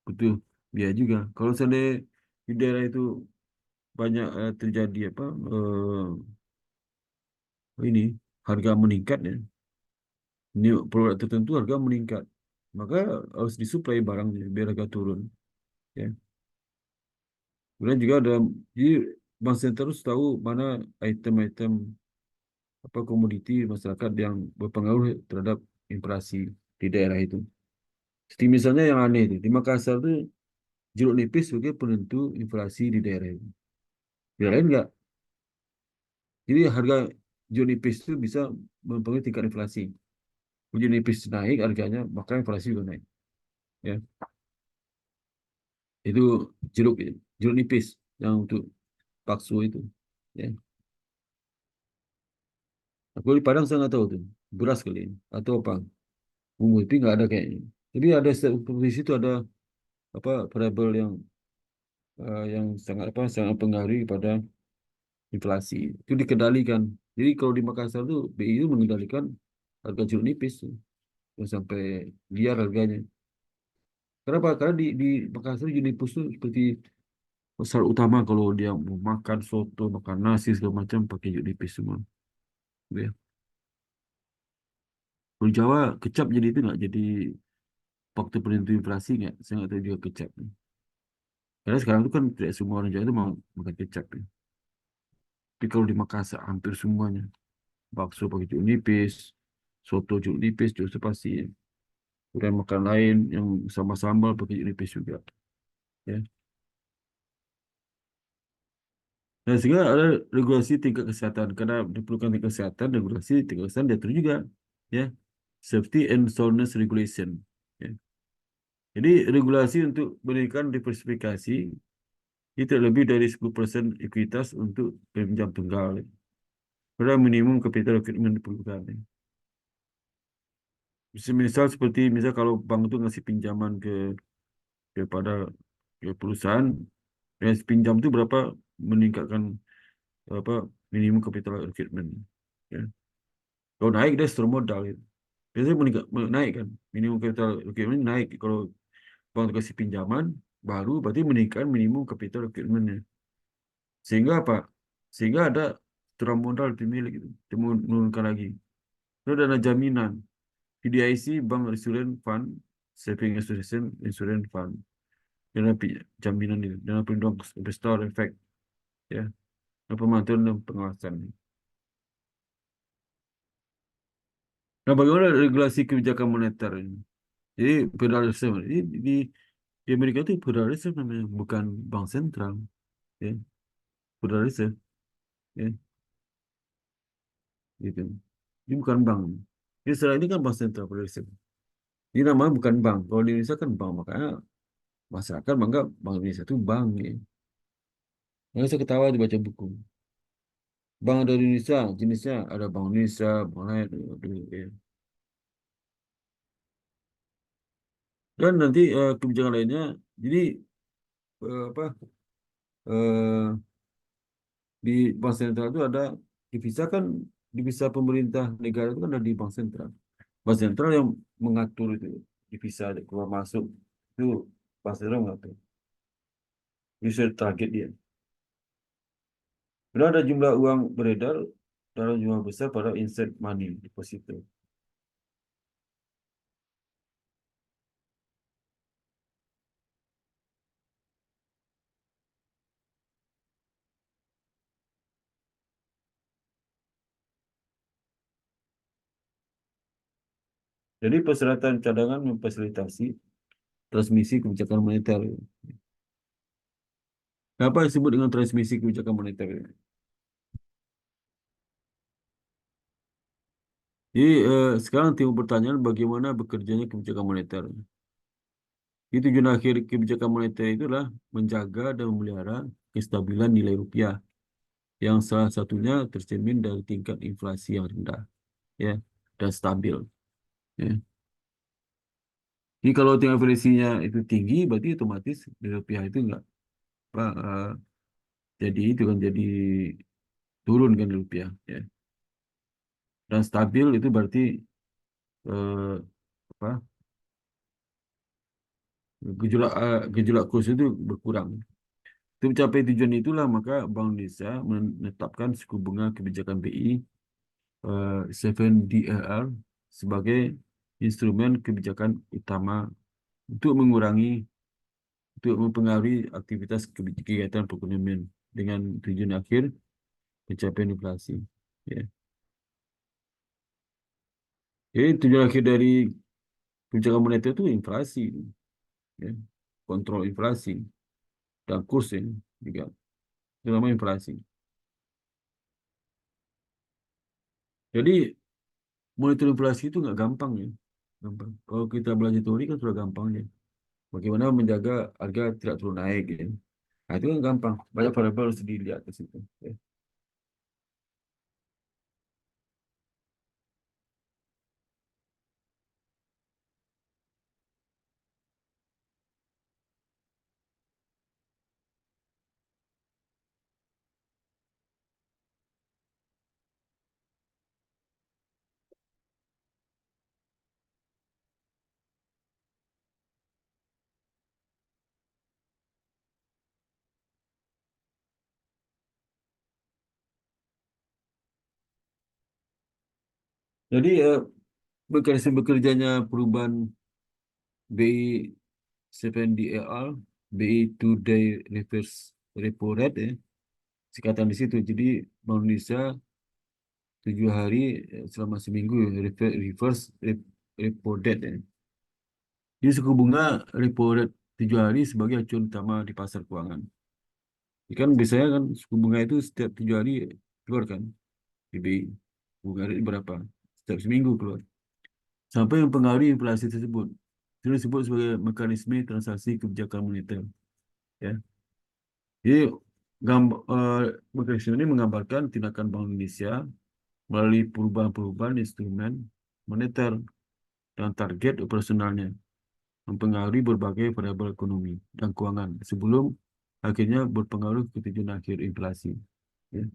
butuh biaya juga. Kalau seandainya di daerah itu banyak terjadi apa, ini harga meningkat, ya, ini produk tertentu harga meningkat, maka harus disuplai barangnya biar harga turun, ya. Kemudian juga ada, jadi bank sentral harus tahu mana item-item apa komoditi masyarakat yang berpengaruh terhadap inflasi di daerah itu. Seperti misalnya yang aneh itu di Makassar itu jeruk nipis sebagai penentu inflasi di daerah itu. Di daerah lain enggak. Jadi harga jeruk nipis itu bisa mempengaruhi tingkat inflasi. Kalau jeruk nipis naik harganya, maka inflasi juga naik. Ya, itu jeruk jeruk nipis yang untuk bakso itu. Ya, aku di Padang saya nggak tahu tuh beras kali ini atau apa. Bumbu itu nggak ada kayaknya. Tapi ada di situ ada apa variabel yang sangat pengaruhi pada inflasi. Itu dikendalikan. Jadi kalau di Makassar tuh BI itu mengendalikan harga jeruk nipis tuh, yang sampai liar harganya. Kenapa? Karena di Makassar jeruk nipis itu seperti pasar utama kalau dia mau makan soto, makan nasi segala macam pakai jeruk nipis semua. Gitu, ya. Kalau di Jawa kecap jadi itu nggak jadi faktor penentu inflasi nggak? Saya nggak tahu juga kecap. Karena sekarang itu kan tidak semua orang Jawa itu mau makan kecap, ya. Tapi kalau di Makassar hampir semuanya bakso pakai jeruk nipis, soto jeruk nipis juga pasti, ya. Kemudian makan lain yang sama sambal pakai jeruk nipis juga, ya. Dan sehingga ada regulasi tingkat kesehatan karena diperlukan tingkat kesehatan, regulasi tingkat kesehatan diatur juga, ya. Safety and soundness regulation, ya. Jadi regulasi untuk memberikan diversifikasi itu lebih dari 10% ekuitas untuk pinjam tunggal, ya. Pada minimum capital requirement diperlukan, ya. Misal seperti misal kalau bank itu ngasih pinjaman kepada perusahaan, yang pinjam itu berapa meningkatkan apa minimum capital requirement, ya. Kalau naik dia setor modal, gitu. Biasanya naik kan, minimum capital requirement naik kalau bank kasih pinjaman baru, berarti meningkatkan minimum capital requirement-nya. Sehingga apa? Sehingga ada setoran modal dimiliki itu, dia menurunkan lagi. Itu dana jaminan, PDIC, Bank Insurance Fund, Saving Association Insurance Fund, dana jaminan itu, dana pelindung investor efek, ya, dan pemantauan dan pengawasan. Nah, bagaimana regulasi kebijakan moneter ini? Jadi Federal Reserve di Amerika itu Federal Reserve namanya, bukan bank sentral, ya. Federal Reserve, ya, gitu. Ini bukan bank. Israel ini kan bank sentral, Federal Reserve. Ini namanya bukan bank. Kalau di Indonesia kan bank, makanya masyarakat menganggap Bank Indonesia itu bank, ya. Makanya saya ketawa dibaca buku. Bank dari Indonesia, jenisnya ada Bank Indonesia, bank lain, ya. Dan nanti kebijakan lainnya, jadi apa? Di bank sentral itu ada divisa kan, divisa pemerintah negara itu kan ada di bank sentral. Bank sentral yang mengatur itu divisa keluar masuk itu bank sentral mengatur. Bisa target dia. Bila ada jumlah uang beredar dalam jumlah besar pada insert money deposito. Jadi perseratan cadangan memfasilitasi transmisi kebijakan moneter. Apa yang disebut dengan transmisi kebijakan moneter? Jadi sekarang timbul pertanyaan bagaimana bekerjanya kebijakan moneter. Itu tujuan akhir kebijakan moneter itulah menjaga dan memelihara kestabilan nilai rupiah yang salah satunya tercermin dari tingkat inflasi yang rendah, ya, dan stabil. Ya. Jadi kalau tingkat inflasinya itu tinggi, berarti otomatis nilai rupiah itu enggak apa, jadi itu kan jadi turun kan rupiah, ya. Dan stabil itu berarti apa gejolak kurs itu berkurang. Untuk mencapai tujuan itulah maka Bank Indonesia menetapkan suku bunga kebijakan BI 7DLR sebagai instrumen kebijakan utama untuk untuk mempengaruhi aktivitas kegiatan perekonomian dengan tujuan akhir pencapaian inflasi. Ya. Jadi tujuan akhir dari kebijakan moneter itu inflasi, ya. Kontrol inflasi dan kurs ya, juga terutama inflasi. Jadi monitor inflasi itu nggak gampang ya. Gampang. Kalau kita belajar teori kan sudah gampang ya. Bagaimana menjaga harga tidak terlalu naik ya. Nah, itu kan gampang. Banyak variabel harus dilihat ke situ. Ya. Jadi mekanisme bekerjanya perubahan BI 7DAR, BI two day reverse repo rate ya. Singkatan di situ. Jadi Bank Indonesia 7 hari selama seminggu ya, reverse repo rate ya. Jadi suku bunga repo rate 7 hari sebagai acuan utama di pasar keuangan. Kan biasanya kan suku bunga itu setiap 7 hari keluar kan, di BI. Bunga rate berapa? Setiap seminggu keluar. Sampai mempengaruhi inflasi tersebut. Itu disebut sebagai mekanisme transaksi kebijakan moneter. Ya. Jadi mekanisme ini menggambarkan tindakan Bank Indonesia melalui perubahan-perubahan instrumen moneter dan target operasionalnya mempengaruhi berbagai variabel ekonomi dan keuangan sebelum akhirnya berpengaruh ke tujuan akhir inflasi. Ya.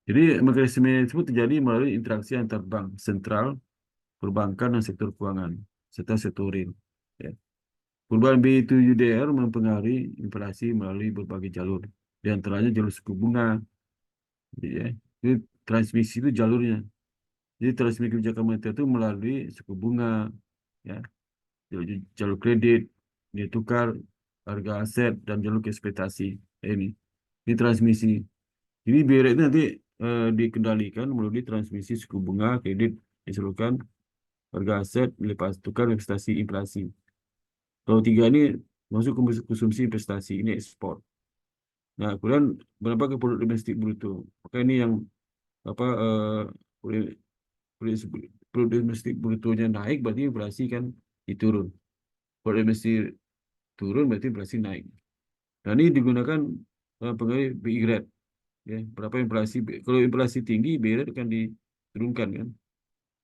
Jadi mekanisme tersebut terjadi melalui interaksi antar bank sentral, perbankan, dan sektor keuangan serta sektor real. Ya. Perubahan B7UDR mempengaruhi inflasi melalui berbagai jalur, di antaranya jalur suku bunga. Ya. Jadi transmisi itu jalurnya. Jadi transmisi kebijakan moneter itu melalui suku bunga, ya, jalur kredit, nilai tukar, harga aset, dan jalur ekspektasi. Ini transmisi. Jadi biaya itu nanti dikendalikan melalui transmisi suku bunga, kredit, diseluruhkan, harga aset, nilai tukar, investasi, inflasi. Kalau tiga ini masuk ke konsumsi investasi, ini ekspor. Nah, kemudian berapa ke produk domestik bruto? Maka ini yang apa produk produk domestik brutonya naik, berarti inflasi kan diturun. Produk domestik turun, berarti inflasi naik. Nah, ini digunakan pengaruh BI rate. Ya, berapa inflasi? Kalau inflasi tinggi, BI rate akan diturunkan kan.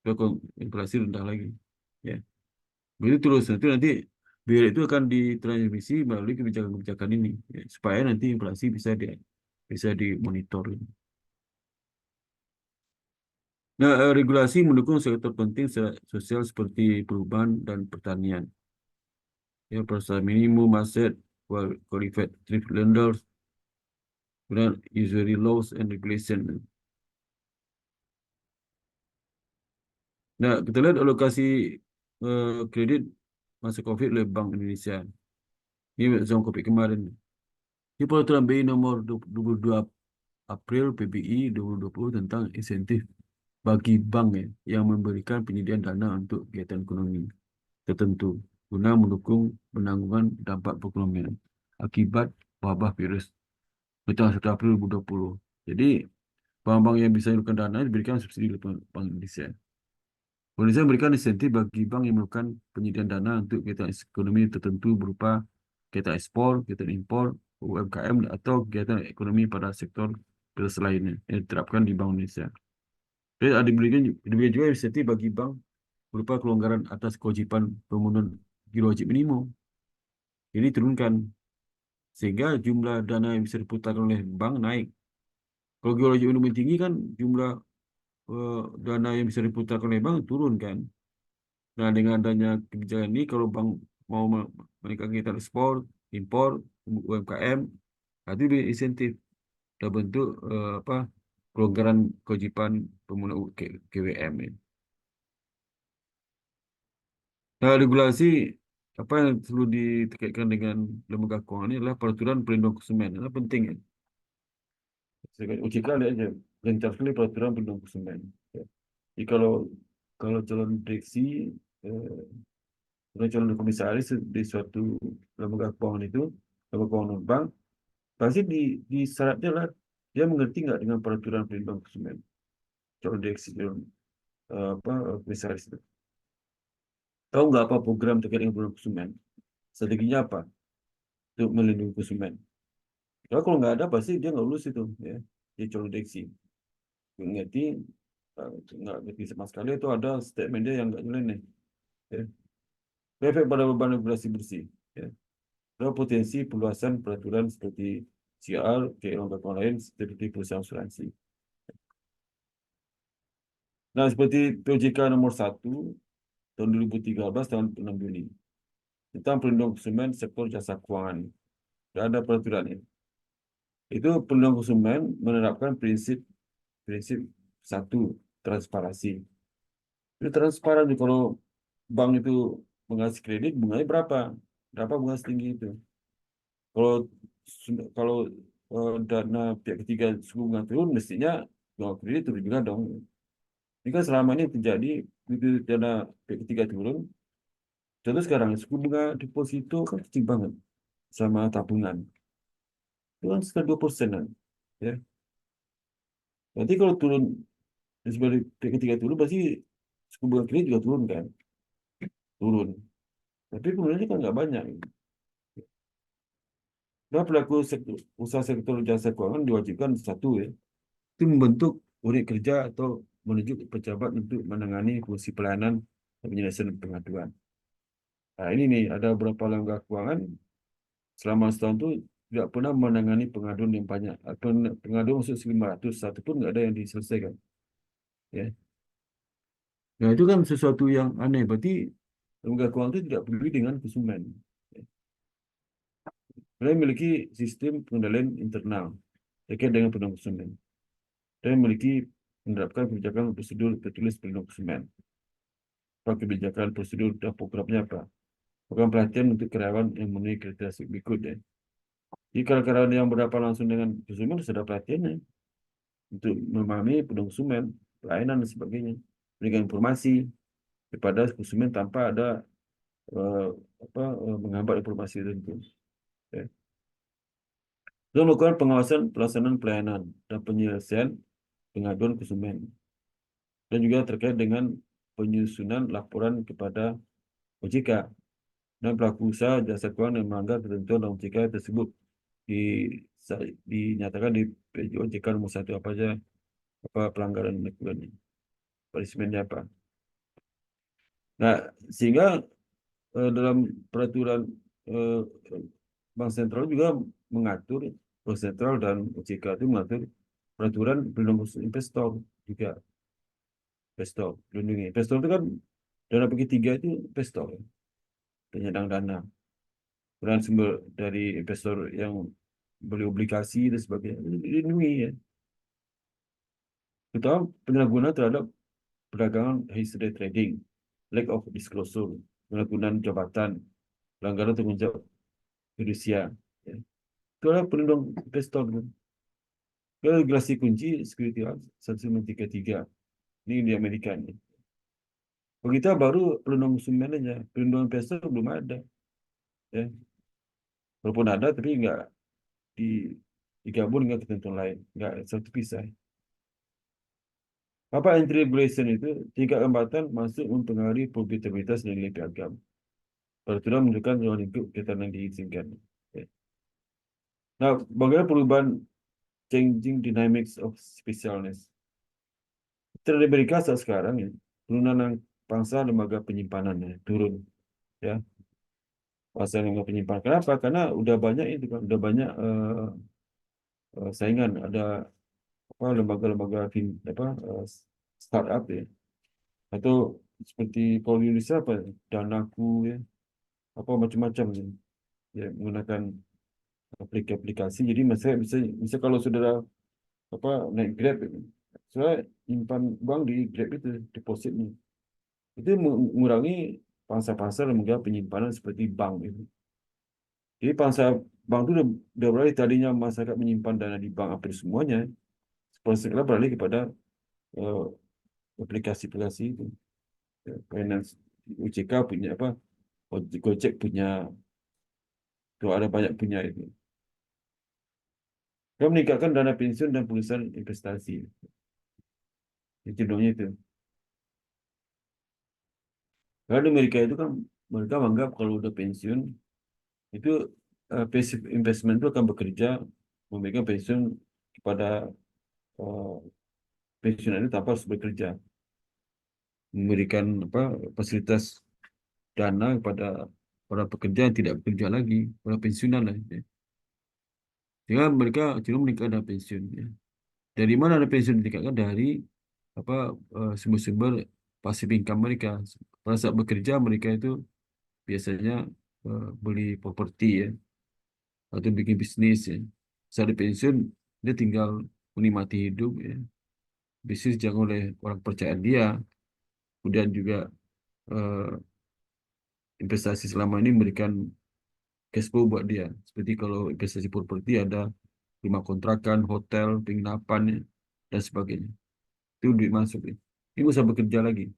Kalau inflasi rendah lagi. Ya, begitu terus. Nanti BI rate itu akan ditransmisi melalui kebijakan-kebijakan ini, ya, supaya nanti inflasi bisa dimonitor. Nah, regulasi mendukung sektor penting sosial seperti perubahan dan pertanian. Ya, persen minimum aset, qualified thrift lenders, kemudian usury laws and regulation. Nah, kita lihat alokasi kredit masa COVID oleh Bank Indonesia. Ini zaman COVID kemarin. Ini peraturan BI nomor 22 April PBI 2020 tentang insentif bagi bank ya, yang memberikan penyediaan dana untuk kegiatan ekonomi tertentu guna mendukung penanggulangan dampak perekonomian akibat wabah virus pada 1 April 2020. Jadi, bank-bank yang bisa menyalurkan dana diberikan subsidi oleh Bank Indonesia. Bank Indonesia memberikan insentif bagi bank yang melakukan penyediaan dana untuk kegiatan ekonomi tertentu berupa kegiatan ekspor, kegiatan impor, UMKM, atau kegiatan ekonomi pada sektor prioritas lainnya yang diterapkan di Bank Indonesia. Jadi, diberikan juga insentif bagi bank berupa kelonggaran atas kewajiban pemenuhan giro wajib minimum. Ini turunkan sehingga jumlah dana yang bisa diputarkan oleh bank naik. Kalau giro wajib minimum tinggi kan jumlah dana yang bisa diputarkan oleh bank turun kan. Nah, dengan adanya kebijakan ini, kalau bank mau menaikkan kegiatan ekspor, impor, UMKM, nanti beri insentif dalam bentuk kelonggaran kewajiban pemenuhan GWM. Ya. Nah, regulasi apa yang perlu dikaitkan dengan lembaga keuangan ini adalah peraturan perlindungan konsumen. Itu penting ya. OJK lihat aja, gencar sekali peraturan perlindungan konsumen. Ya. Jadi kalau calon direksi, eh, atau calon komisaris di suatu lembaga keuangan itu, lembaga keuangan bank, pasti di syaratnya lah dia mengerti nggak dengan peraturan perlindungan konsumen. Calon direksi, komisaris itu. Tahu nggak apa program terkait dengan perlindungan konsumen? Strateginya apa untuk melindungi konsumen? Kalau nggak ada pasti dia nggak lulus itu ya. Dia calon direksi. Nggak ngerti, eh, nggak ngerti sama sekali itu ada statement dia yang nggak nyeleneh. Ya. Efek pada beban regulasi bersih. Ya. Ada potensi perluasan peraturan seperti CR, lembaga lain seperti perusahaan asuransi. Nah, seperti POJK nomor 1 tahun 2013 tahun 6 Juni tentang perlindungan konsumen sektor jasa keuangan. Tidak ada peraturannya. Itu perlindungan konsumen menerapkan prinsip prinsip satu, transparansi. Itu transparan nih, kalau bank itu mengasih kredit, bunganya berapa? Berapa bunga setinggi itu? Kalau kalau dana pihak ketiga suku bunga turun, mestinya bunga kredit turun juga dong. Ini kan selama ini terjadi, begitu dana pihak ketiga turun, contoh sekarang suku bunga deposito kan kecil banget sama tabungan. Itu kan sekitar 2% kan. Ya. Berarti kalau turun, sebagai pihak ketiga turun, pasti suku bunga kredit juga turun kan? Turun. Tapi penggunanya kan nggak banyak. Nah, pelaku usaha sektor jasa keuangan diwajibkan satu ya, itu membentuk unit kerja atau menunjuk pejabat untuk menangani fungsi pelayanan dan penyelesaian pengaduan. Nah, ini nih ada beberapa lembaga keuangan selama setahun itu tidak pernah menangani pengaduan yang banyak. Atau pengaduan masuk 500, satu pun nggak ada yang diselesaikan. Ya. Nah, itu kan sesuatu yang aneh. Berarti lembaga keuangan itu tidak peduli dengan konsumen. Ya. Mereka memiliki sistem pengendalian internal terkait dengan perlindungan konsumen dan memiliki menerapkan kebijakan prosedur tertulis perlindungan konsumen. Apa kebijakan prosedur dan programnya apa? Program pelatihan untuk karyawan yang memenuhi kriteria berikut ya. Jadi kalau karyawan yang berhadapan langsung dengan konsumen sudah pelatihannya untuk memahami perlindungan konsumen, pelayanan dan sebagainya, memberikan informasi kepada konsumen tanpa ada eh, menghambat informasi tertentu. Ya. Dan melakukan pengawasan pelaksanaan pelayanan dan penyelesaian pengaduan konsumen dan juga terkait dengan penyusunan laporan kepada OJK dan pelaku usaha jasa keuangan yang melanggar ketentuan dalam OJK tersebut di, dinyatakan di OJK nomor 1 apa aja, apa pelanggaran lakukannya, punishment-nya apa. Nah, sehingga dalam peraturan eh, Bank Sentral juga mengatur, Bank Sentral dan OJK itu mengatur peraturan perlindungan khusus investor juga. Investor, lindungi. Investor itu kan dana bagi tiga itu investor, penyandang dana. Kemudian sumber dari investor yang beli obligasi dan sebagainya, dilindungi ya. Terutama penyalahgunaan terhadap perdagangan hasil trading, lack of disclosure, penyalahgunaan jabatan, pelanggaran tanggung jawab fidusia. Ya. Itu adalah pelindung investor. Regulasi kunci Security Act 1933 Ini di Amerika nih. Kalau kita baru pelindungan konsumen aja, pelindungan investor belum ada. Ya. Walaupun ada, tapi nggak di digabung dengan ketentuan lain, nggak satu pisah. Apa anti-regulation itu tingkat hambatan masuk mempengaruhi probabilitas nilai piagam. Peraturan menunjukkan ruang lingkup kegiatan yang diizinkan. Ya. Nah, bagaimana perubahan changing dynamics of specialness? Di Amerika saat sekarang ya, penurunan pangsa lembaga penyimpanannya turun, ya. Pangsa lembaga penyimpanan. Kenapa? Karena udah banyak itu kan, udah banyak saingan. Ada apa lembaga-lembaga apa startup ya, atau seperti kalau di Indonesia apa Danaku ya, apa macam-macam ya, ya menggunakan aplikasi. Jadi misalnya bisa kalau saudara apa naik Grab itu, saya nyimpan uang di Grab itu depositnya, itu mengurangi pangsa-pangsa lembaga penyimpanan seperti bank itu. Jadi pangsa bank itu udah beralih, tadinya masyarakat menyimpan dana di bank hampir semuanya, sekarang beralih kepada eh, aplikasi-aplikasi itu. Ya, finance UJK punya apa, Gojek punya, tuh ada banyak punya itu. Dia meningkatkan dana pensiun dan perusahaan investasi. Itu cenderungnya itu. Karena di Amerika itu kan mereka menganggap kalau udah pensiun itu passive investment itu akan bekerja memberikan pensiun kepada eh, pensiunan itu tanpa harus bekerja, memberikan apa fasilitas dana kepada para pekerja yang tidak bekerja lagi, para pensiunan lah. Ya. Sehingga mereka cenderung meningkatkan dana pensiun. Ya. Dari mana ada pensiun ditingkatkan? Dari apa sumber-sumber passive income mereka. Pada saat bekerja mereka itu biasanya beli properti ya, atau bikin bisnis ya. Saat di pensiun dia tinggal menikmati hidup ya. Bisnis jangan oleh orang percayaan dia. Kemudian juga eh, investasi selama ini memberikan cash flow buat dia. Seperti kalau investasi properti ada rumah kontrakan, hotel, penginapan ya, dan sebagainya. Itu duit masuk ya. Ini nggak usah bekerja lagi.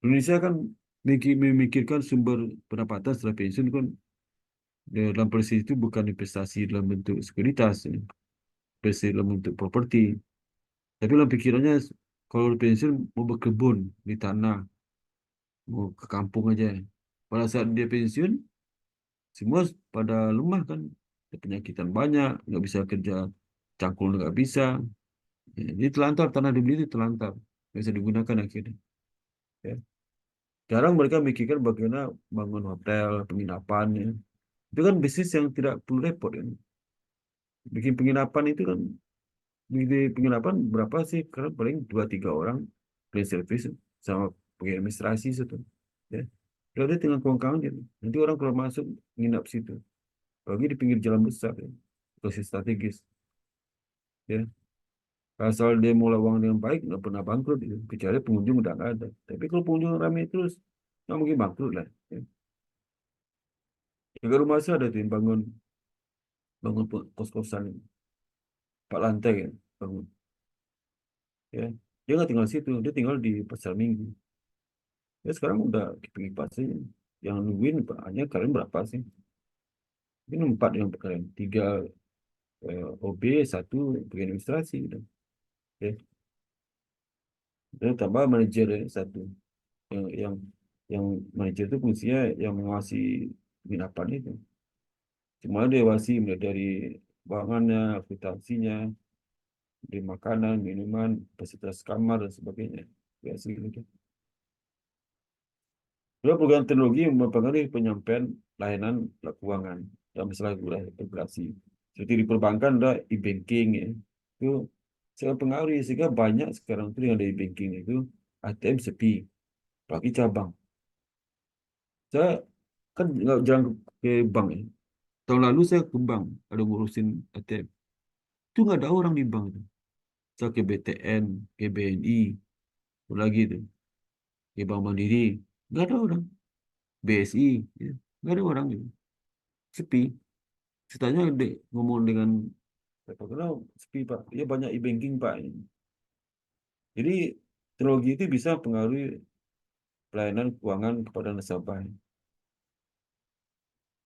Indonesia kan memikirkan sumber pendapatan setelah pensiun kan, dalam posisi itu bukan investasi dalam bentuk sekuritas, ya. Investasi dalam bentuk properti. Tapi dalam pikirannya kalau pensiun mau berkebun di tanah, mau ke kampung aja. Pada saat dia pensiun, semua pada lemah kan. Ada penyakitan banyak, nggak bisa kerja, cangkul nggak bisa. Ya, jadi telantar, tanah dibeli itu telantar. Nggak bisa digunakan akhirnya. Ya. Jarang mereka mikirkan bagaimana bangun hotel, penginapan. Ya. Itu kan bisnis yang tidak perlu repot kan. Bikin penginapan itu kan, di penginapan berapa sih? Karena paling 2-3 orang clean service sama pakai administrasi situ. Ya. Kalau dia tinggal kongkang gitu. Nanti orang kalau masuk nginap situ. Apalagi di pinggir jalan besar ya. Lokasi strategis. Ya. Asal dia mulai uang dengan baik, nggak pernah bangkrut. Ya. Kecuali pengunjung udah nggak ada. Tapi kalau pengunjung ramai terus, nggak mungkin bangkrut lah. Ya. Jaga rumah saya ada tuh yang bangun bangun kos-kosan 4 lantai kan. Bangun. Ya. Dia nggak tinggal situ, dia tinggal di Pasar Minggu. Ya sekarang udah kepingin pasti yang nungguin hanya kalian berapa sih? Ini 4 yang kalian, 3 OB, 1 bagian administrasi gitu. Ya. Dan tambah manajer ya, 1 yang yang manajer itu fungsinya yang mengawasi penginapan itu. Cuma dia awasi mulai dari bahannya, akuntansinya, dari makanan, minuman, fasilitas kamar dan sebagainya. Biasa gitu. Dua program teknologi yang mempengaruhi penyampaian layanan keuangan dalam masalah regulasi. Seperti di perbankan ada e-banking ya. Itu sangat pengaruh sehingga banyak sekarang itu yang ada e-banking itu ATM sepi, bagi cabang. Saya kan nggak jarang ke bank ya. Tahun lalu saya ke bank ada ngurusin ATM. Itu nggak ada orang di bank itu. Saya ke BTN, ke BNI, apa lagi itu, ke Bank Mandiri, nggak ada orang. BSI, ya. Nggak ada orang gitu. Sepi. Ceritanya ngomong dengan siapa kenal sepi Pak. Dia banyak e-banking Pak. Jadi teknologi itu bisa mempengaruhi pelayanan keuangan kepada nasabah.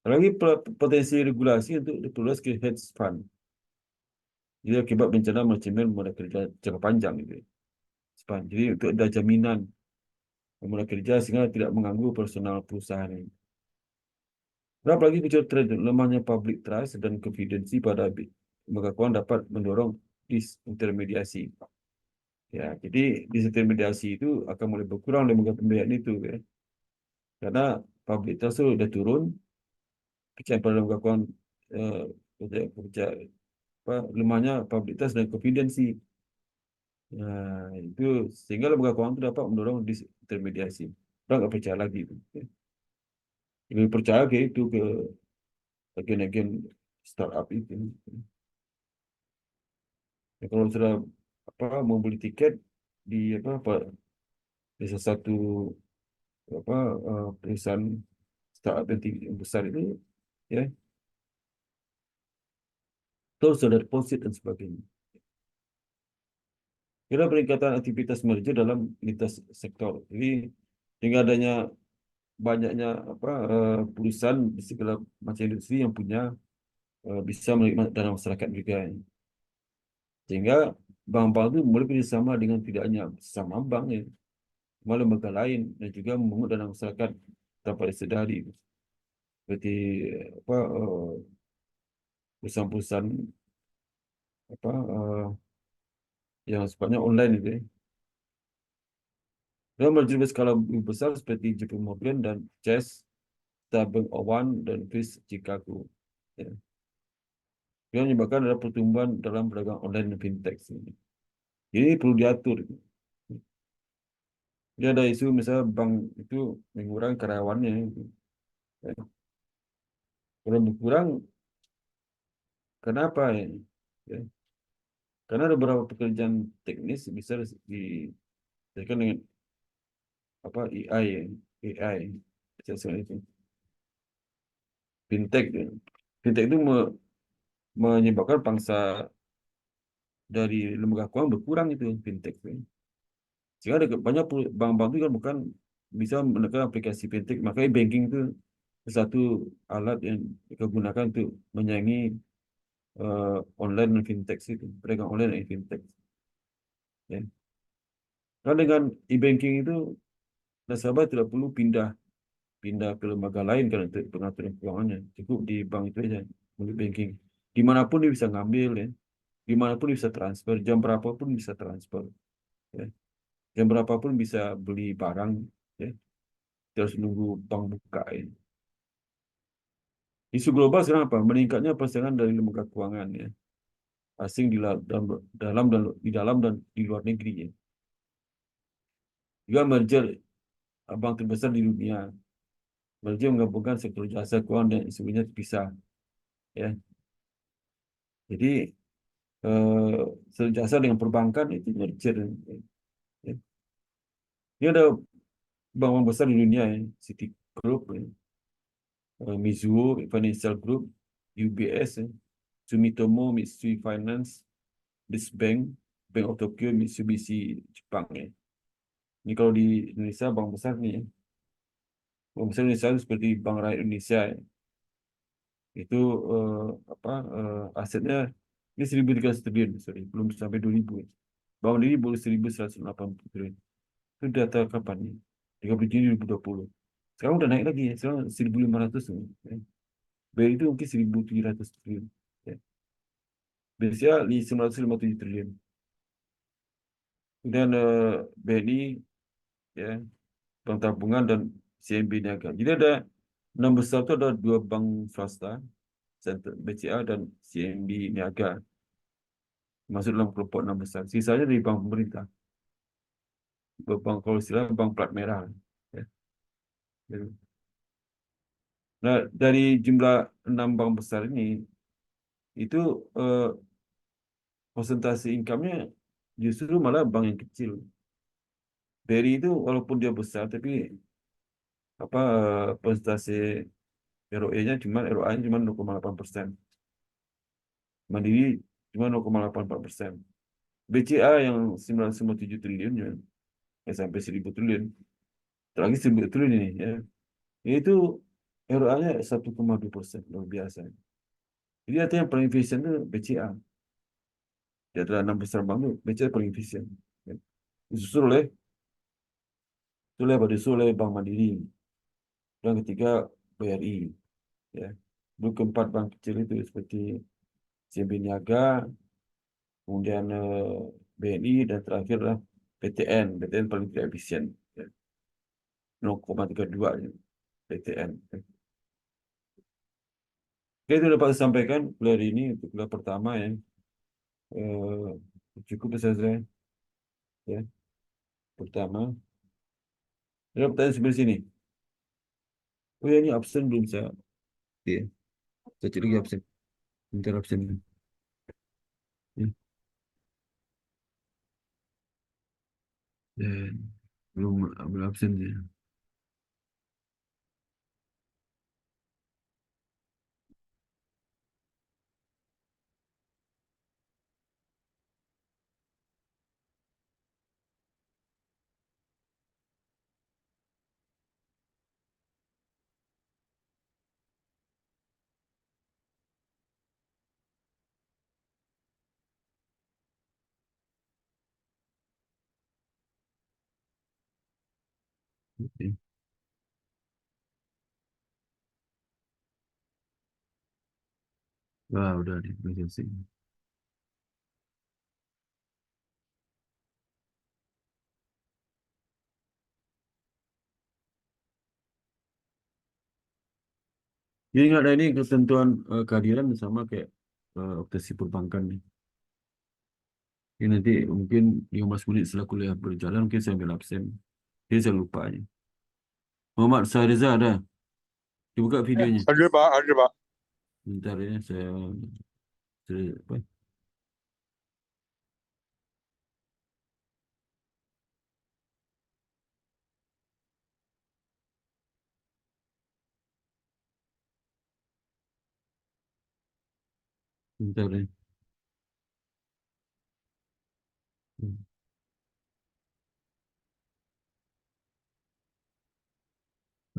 Lagi potensi regulasi untuk diperluas ke hedge fund. Jadi akibat bencana manajemen modal kerja jangka panjang gitu. Jadi untuk ada jaminan modal kerja sehingga tidak mengganggu personal perusahaan ini. Berapa lagi bicara lemahnya public trust dan konfidensi pada lembaga keuangan dapat mendorong disintermediasi. Ya, jadi disintermediasi itu akan mulai berkurang lembaga pembiayaan itu, ya. Karena public trust itu sudah turun, kepercayaan pada lembaga keuangan eh, lemahnya public trust dan konfidensi. Nah, itu sehingga lembaga keuangan itu dapat mendorong disintermediasi. Orang nggak percaya lagi itu. Lebih percaya ke itu ke agen-agen startup itu. Ya, kalau sudah mau beli tiket di di salah satu perusahaan startup yang besar itu, ya, terus sudah deposit dan sebagainya. Kira peningkatan aktivitas merger dalam lintas sektor. Jadi dengan adanya banyaknya perusahaan di segala macam industri yang punya bisa menerima dana masyarakat juga. Sehingga bank-bank itu mulai kerjasama dengan tidak hanya sesama bank, ya, malah lembaga lain dan juga memungut dana masyarakat tanpa disedari. Seperti apa perusahaan-perusahaan apa yang sifatnya online itu, ya. Dan merger berskala lebih besar seperti JP Morgan dan Chase, Starbank One dan Chris Chicago. Ya. Yang menyebabkan ada pertumbuhan dalam perdagangan online dan fintech ini. Jadi perlu diatur. Jadi ada isu misalnya bank itu mengurangi karyawannya. Ya. Kalau berkurang, kenapa ya? Ya. Karena ada beberapa pekerjaan teknis bisa diselesaikan dengan AI, ya. AI, sesuatu itu. Fintech, ya. Fintech itu menyebabkan pangsa dari lembaga keuangan berkurang itu fintech. Ya. Sehingga ada banyak bank-bank itu kan bukan bisa menekan aplikasi fintech. Makanya banking itu satu alat yang digunakan untuk menyaingi online dan fintech itu, perdagangan online dan fintech. Ya. Karena dengan e-banking itu nasabah tidak perlu pindah pindah ke lembaga lain kan untuk pengaturan keuangannya. Cukup di bank itu aja, melalui banking. Dimanapun dia bisa ngambil, ya. Dimanapun dia bisa transfer, jam berapapun bisa transfer. Ya. Jam berapapun bisa beli barang, ya. Terus nunggu bank buka, ya. Isu global sekarang apa? Meningkatnya persaingan dari lembaga keuangan, ya. Asing dalam dan di luar negeri, ya. Juga merger bank terbesar di dunia. Merger menggabungkan sektor jasa keuangan dan isunya terpisah, ya. Jadi sejasa dengan perbankan itu merger. Ya. Ini ada bank besar di dunia, ya. Citigroup, ya. Mizuho Financial Group, UBS, ya. Sumitomo Mitsui Finance, This Bank, Bank of Tokyo, Mitsubishi Jepang, ya. Ini kalau di Indonesia bank besar nih, ya. Bank besar Indonesia itu seperti Bank Rakyat Indonesia, ya. Itu asetnya ini 1.300 triliun, sorry, belum sampai 2.000, ya. Bank ini baru 1.180 triliun. Itu data kapan nih? 30 Juni 2020. Sekarang udah naik lagi, ya. Sekarang 1.500. Ya. BRI itu mungkin 1.700 triliun. Ya. BCA 957 triliun. Kemudian BNI, ya, Bank Tabungan dan CMB Niaga. Jadi ada 6 besar itu ada 2 bank swasta, BCA dan CMB Niaga. Masuk dalam kelompok 6 besar. Sisanya dari bank pemerintah. Bank kalau istilah bank plat merah. Ya. Gitu. Nah, dari jumlah 6 bank besar ini, itu presentasi income-nya justru malah bank yang kecil. BRI itu walaupun dia besar, tapi presentasi ROE-nya cuma 0,8%. Mandiri cuma 0,84%. BCA yang 997 triliun, ya, sampai 1.000 triliun. Terlagi 1.000 triliun ini, ya. Itu ROA-nya 1,2%, luar biasa. Jadi artinya yang paling efisien itu BCA. Di antara 6 besar bank itu BCA paling efisien. Ya. Disusul disusul oleh Bank Mandiri. Yang ketiga BRI. Ya. Lalu keempat bank kecil itu seperti CB Niaga, kemudian BNI, dan terakhirlah PTN. PTN paling tidak efisien. Ya. 0,32 ya, PTN. Oke, itu dapat saya sampaikan kuliah ini untuk kuliah pertama ya. Cukup saya ya. Pertama, ada pertanyaan sebelah sini. Oh ya, ini absen belum saya. Ya, saya cek lagi absen. Bentar absen. Ya. Dan belum absen ya. Oke. Wah, udah selesai. Jadi nggak ada ini ketentuan kehadiran sama kayak operasi perbankan nih. Ini nanti mungkin 15 menit setelah kuliah berjalan mungkin saya ambil absen. Jadi saya lupa aja. Muhammad Sahriza ada. Dibuka videonya. Hadir Pak, hadir Pak. Bentar ya, apa? Bentar ya.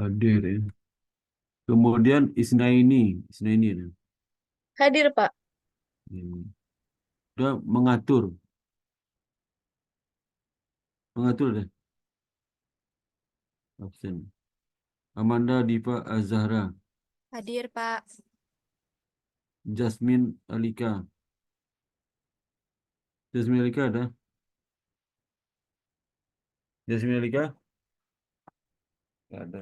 Hadir ya. Kemudian Isnaini ya. Hadir, Pak. Dia mengatur deh. Absen. Amanda Diva Azahra, Hadir, Pak. Jasmine Alika. Jasmine Alika ada? Jasmine Alika? Nggak ada.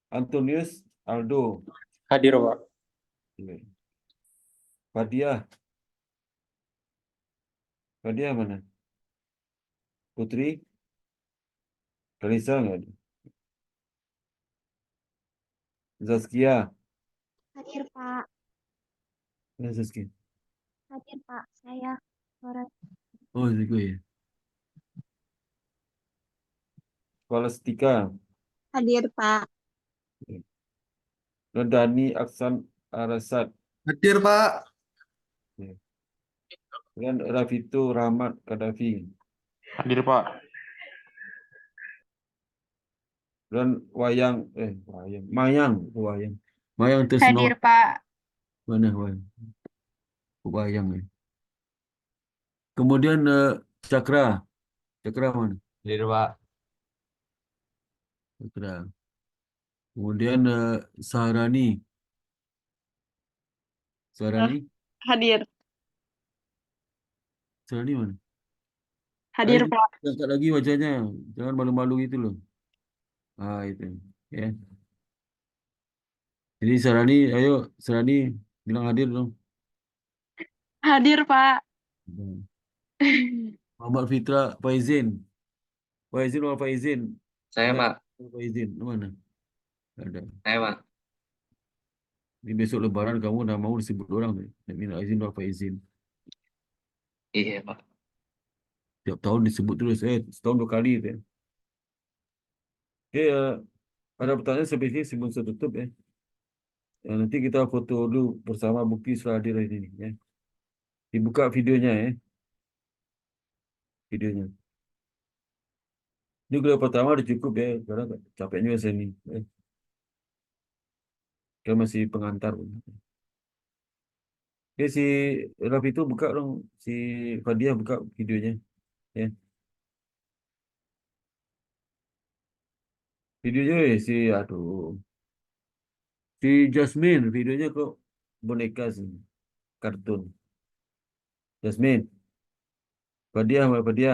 Antonius Aldo. Hadir Pak. Oke. Fadia. Fadia mana? Putri? Kalisa nggak ada? Zaskia. Hadir, Pak. Mana Zaskia? Hadir, Pak. Saya suara. Oh, Ziko ya. Scholastika. Hadir, Pak. Nodani Aksan Arasad. Hadir Pak. Dan Rafito Rahmat Kadafi. Hadir Pak. Dan Mayang Hadir, Tersenor. Pak. Mana Wayang? Wayang ya. Kemudian Cakra. Cakra mana? Hadir Pak. Cakra. Kemudian Saharani. Saharani. Hadir. Saharani mana? Hadir, Ayo, Pak. angkat lagi wajahnya. Jangan malu-malu itu loh. Ah, itu. Ya. Jadi Saharani bilang hadir dong. Hadir, Pak. Muhammad Fitra Faizin. Faizin. Saya Ada Pak. Faizin. Mana? Ada. Saya Pak. Ini besok Lebaran kamu udah mau disebut orang nih. Minta izin Faizin. Iya Pak. Tiap tahun disebut terus. Setahun 2 kali. Gitu ya. Oke, ada pertanyaan seperti ini sebelum saya tutup ya. Nanti kita foto dulu bersama bukti surat hadir ini ya. Dibuka videonya ya. Videonya. Ini kuliah pertama udah cukup ya, karena capek juga saya nih. Kan masih pengantar. Ya si Raffi itu buka dong, si Fadia buka videonya. Ya, videonya si, aduh, si Jasmine, videonya kok boneka sih, kartun. Jasmine, Fadia, Mbak Fadia,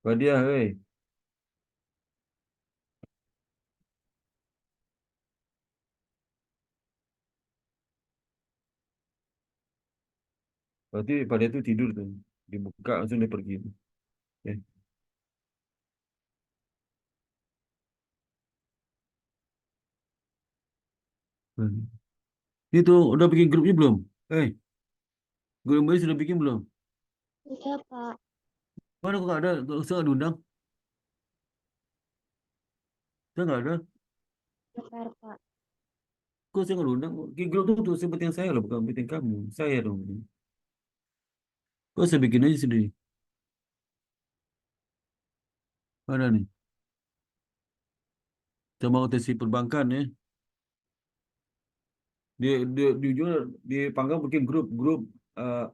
Fadia, hei. Berarti Fadia itu tidur tuh, dibuka langsung dia pergi. Ya. Hmm. Itu udah bikin grupnya belum? Eh, grup ini sudah bikin belum? Iya, Pak. Mana kok nggak ada? Nggak usah diundang. Saya nggak ada. Bentar, Pak. Kok saya nggak diundang? Di grup itu tuh sebutin saya loh, bukan penting kamu. Saya dong. Kok saya bikin aja sendiri? Mana nih? Sama OTC perbankan ya. Di ujung di pangkal bikin grup eh,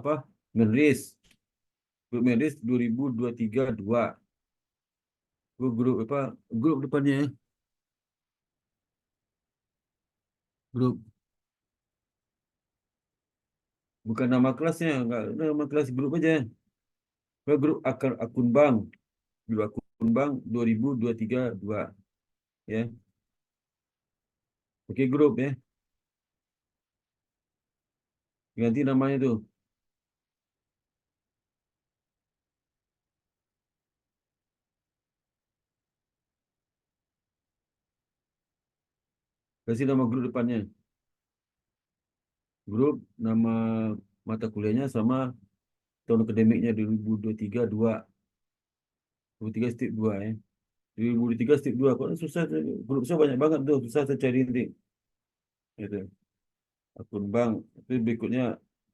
apa? Meris. Grup Meris 2023 dua. Grup apa? Grup depannya ya. Grup bukan nama kelasnya, enggak nama kelas grup aja. Grup akun bank. Grup akun bank 2023 dua ya. Oke grup ya. Ganti namanya tuh. Kasih nama grup depannya. Grup nama mata kuliahnya sama tahun akademiknya 2023 2. 2023 step 2 ya. 2023 step 2. Kok susah tuh. Grup saya banyak banget tuh. Susah saya cari nanti. Gitu. Akun bank. Itu berikutnya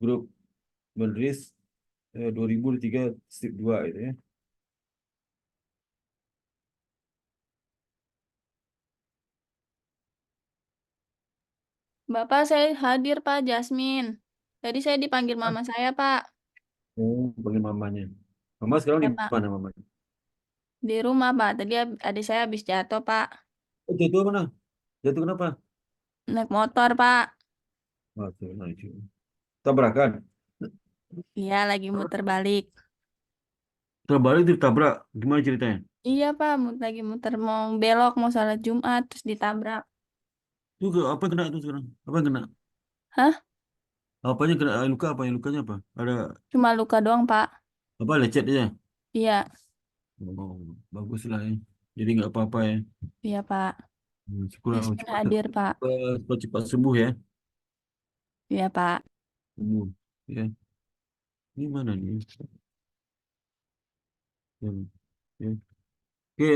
grup Menris 2023 step 2 itu ya. Bapak, saya hadir, Pak Jasmine. Tadi saya dipanggil Ah, mama saya, Pak. oh, panggil mamanya. Mama sekarang Ya, di Pak. mana mamanya? Di rumah, Pak. Tadi adik saya habis jatuh, Pak. Oh, jatuh mana? Jatuh kenapa? Naik motor, Pak. Oh, nah, itu. Tabrakan. Iya, lagi muter balik. Terbalik ditabrak. Gimana ceritanya? Iya, Pak. Lagi muter mau belok, mau salat Jumat, terus ditabrak. Itu apa yang kena itu sekarang? Apa yang kena? Hah? Apanya kena luka apa yang lukanya apa? Ada Cuma luka doang, Pak. apa lecet aja? Iya, Oh, bagus lah ya. Jadi nggak apa-apa ya. iya, Pak. Syukurlah Jasmine cepat, hadir, Pak. cepat, cepat sembuh ya. Iya, Pak. Sembuh. Ya. Ini mana nih? Ya. Ya. Oke,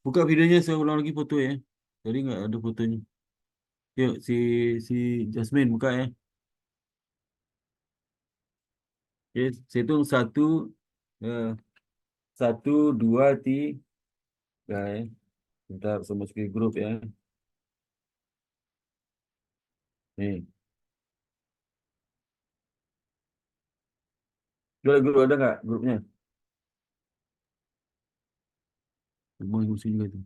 buka videonya saya ulang lagi foto ya. Tadi nggak ada fotonya. Yuk, si Jasmine buka ya. Oke, saya hitung satu, eh, satu, dua, tiga ya. Bentar, saya masukin grup ya. Nih, jual grup ada nggak grupnya? Mau musuh juga tuh.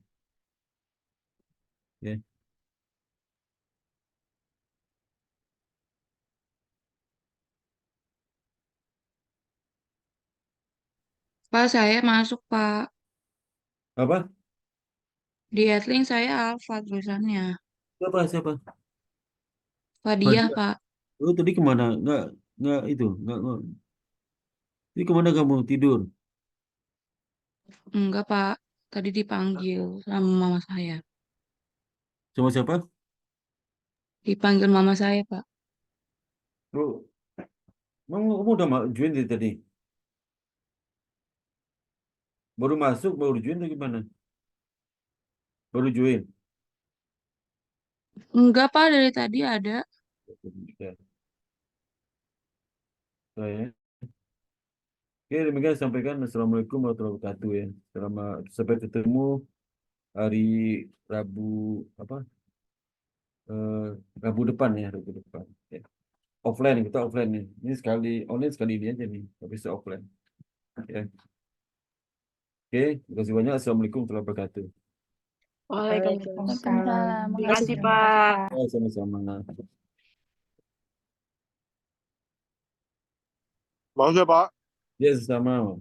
Ya. Pak, saya masuk, Pak. Apa? Di Adlink saya Alfa tulisannya. Siapa? Fadiah, Fadia. Pak. Oh, tadi kemana? Nggak itu. Ini kemana kamu tidur? Enggak, Pak. Tadi dipanggil sama mama saya. Sama siapa? Dipanggil mama saya, Pak. Lu, kamu udah join dari tadi? Baru masuk, baru join atau gimana? Baru join. Enggak, Pak. Dari tadi ada. Ya, saya. Oke, demikian sampaikan. Assalamualaikum warahmatullahi wabarakatuh ya. Sampai ketemu hari Rabu apa? eh, Rabu depan ya, Rabu depan. Ya. Offline kita offline nih. Ini sekali online sekali ini aja nih, tapi bisa offline. Ya. Oke, terima kasih banyak. Assalamualaikum warahmatullahi wabarakatuh. Waalaikumsalam. Waalaikumsalam. Terima Makasih. kasih, Pak. Ya, sama-sama. Bagus ya, Pak. Ya, sama.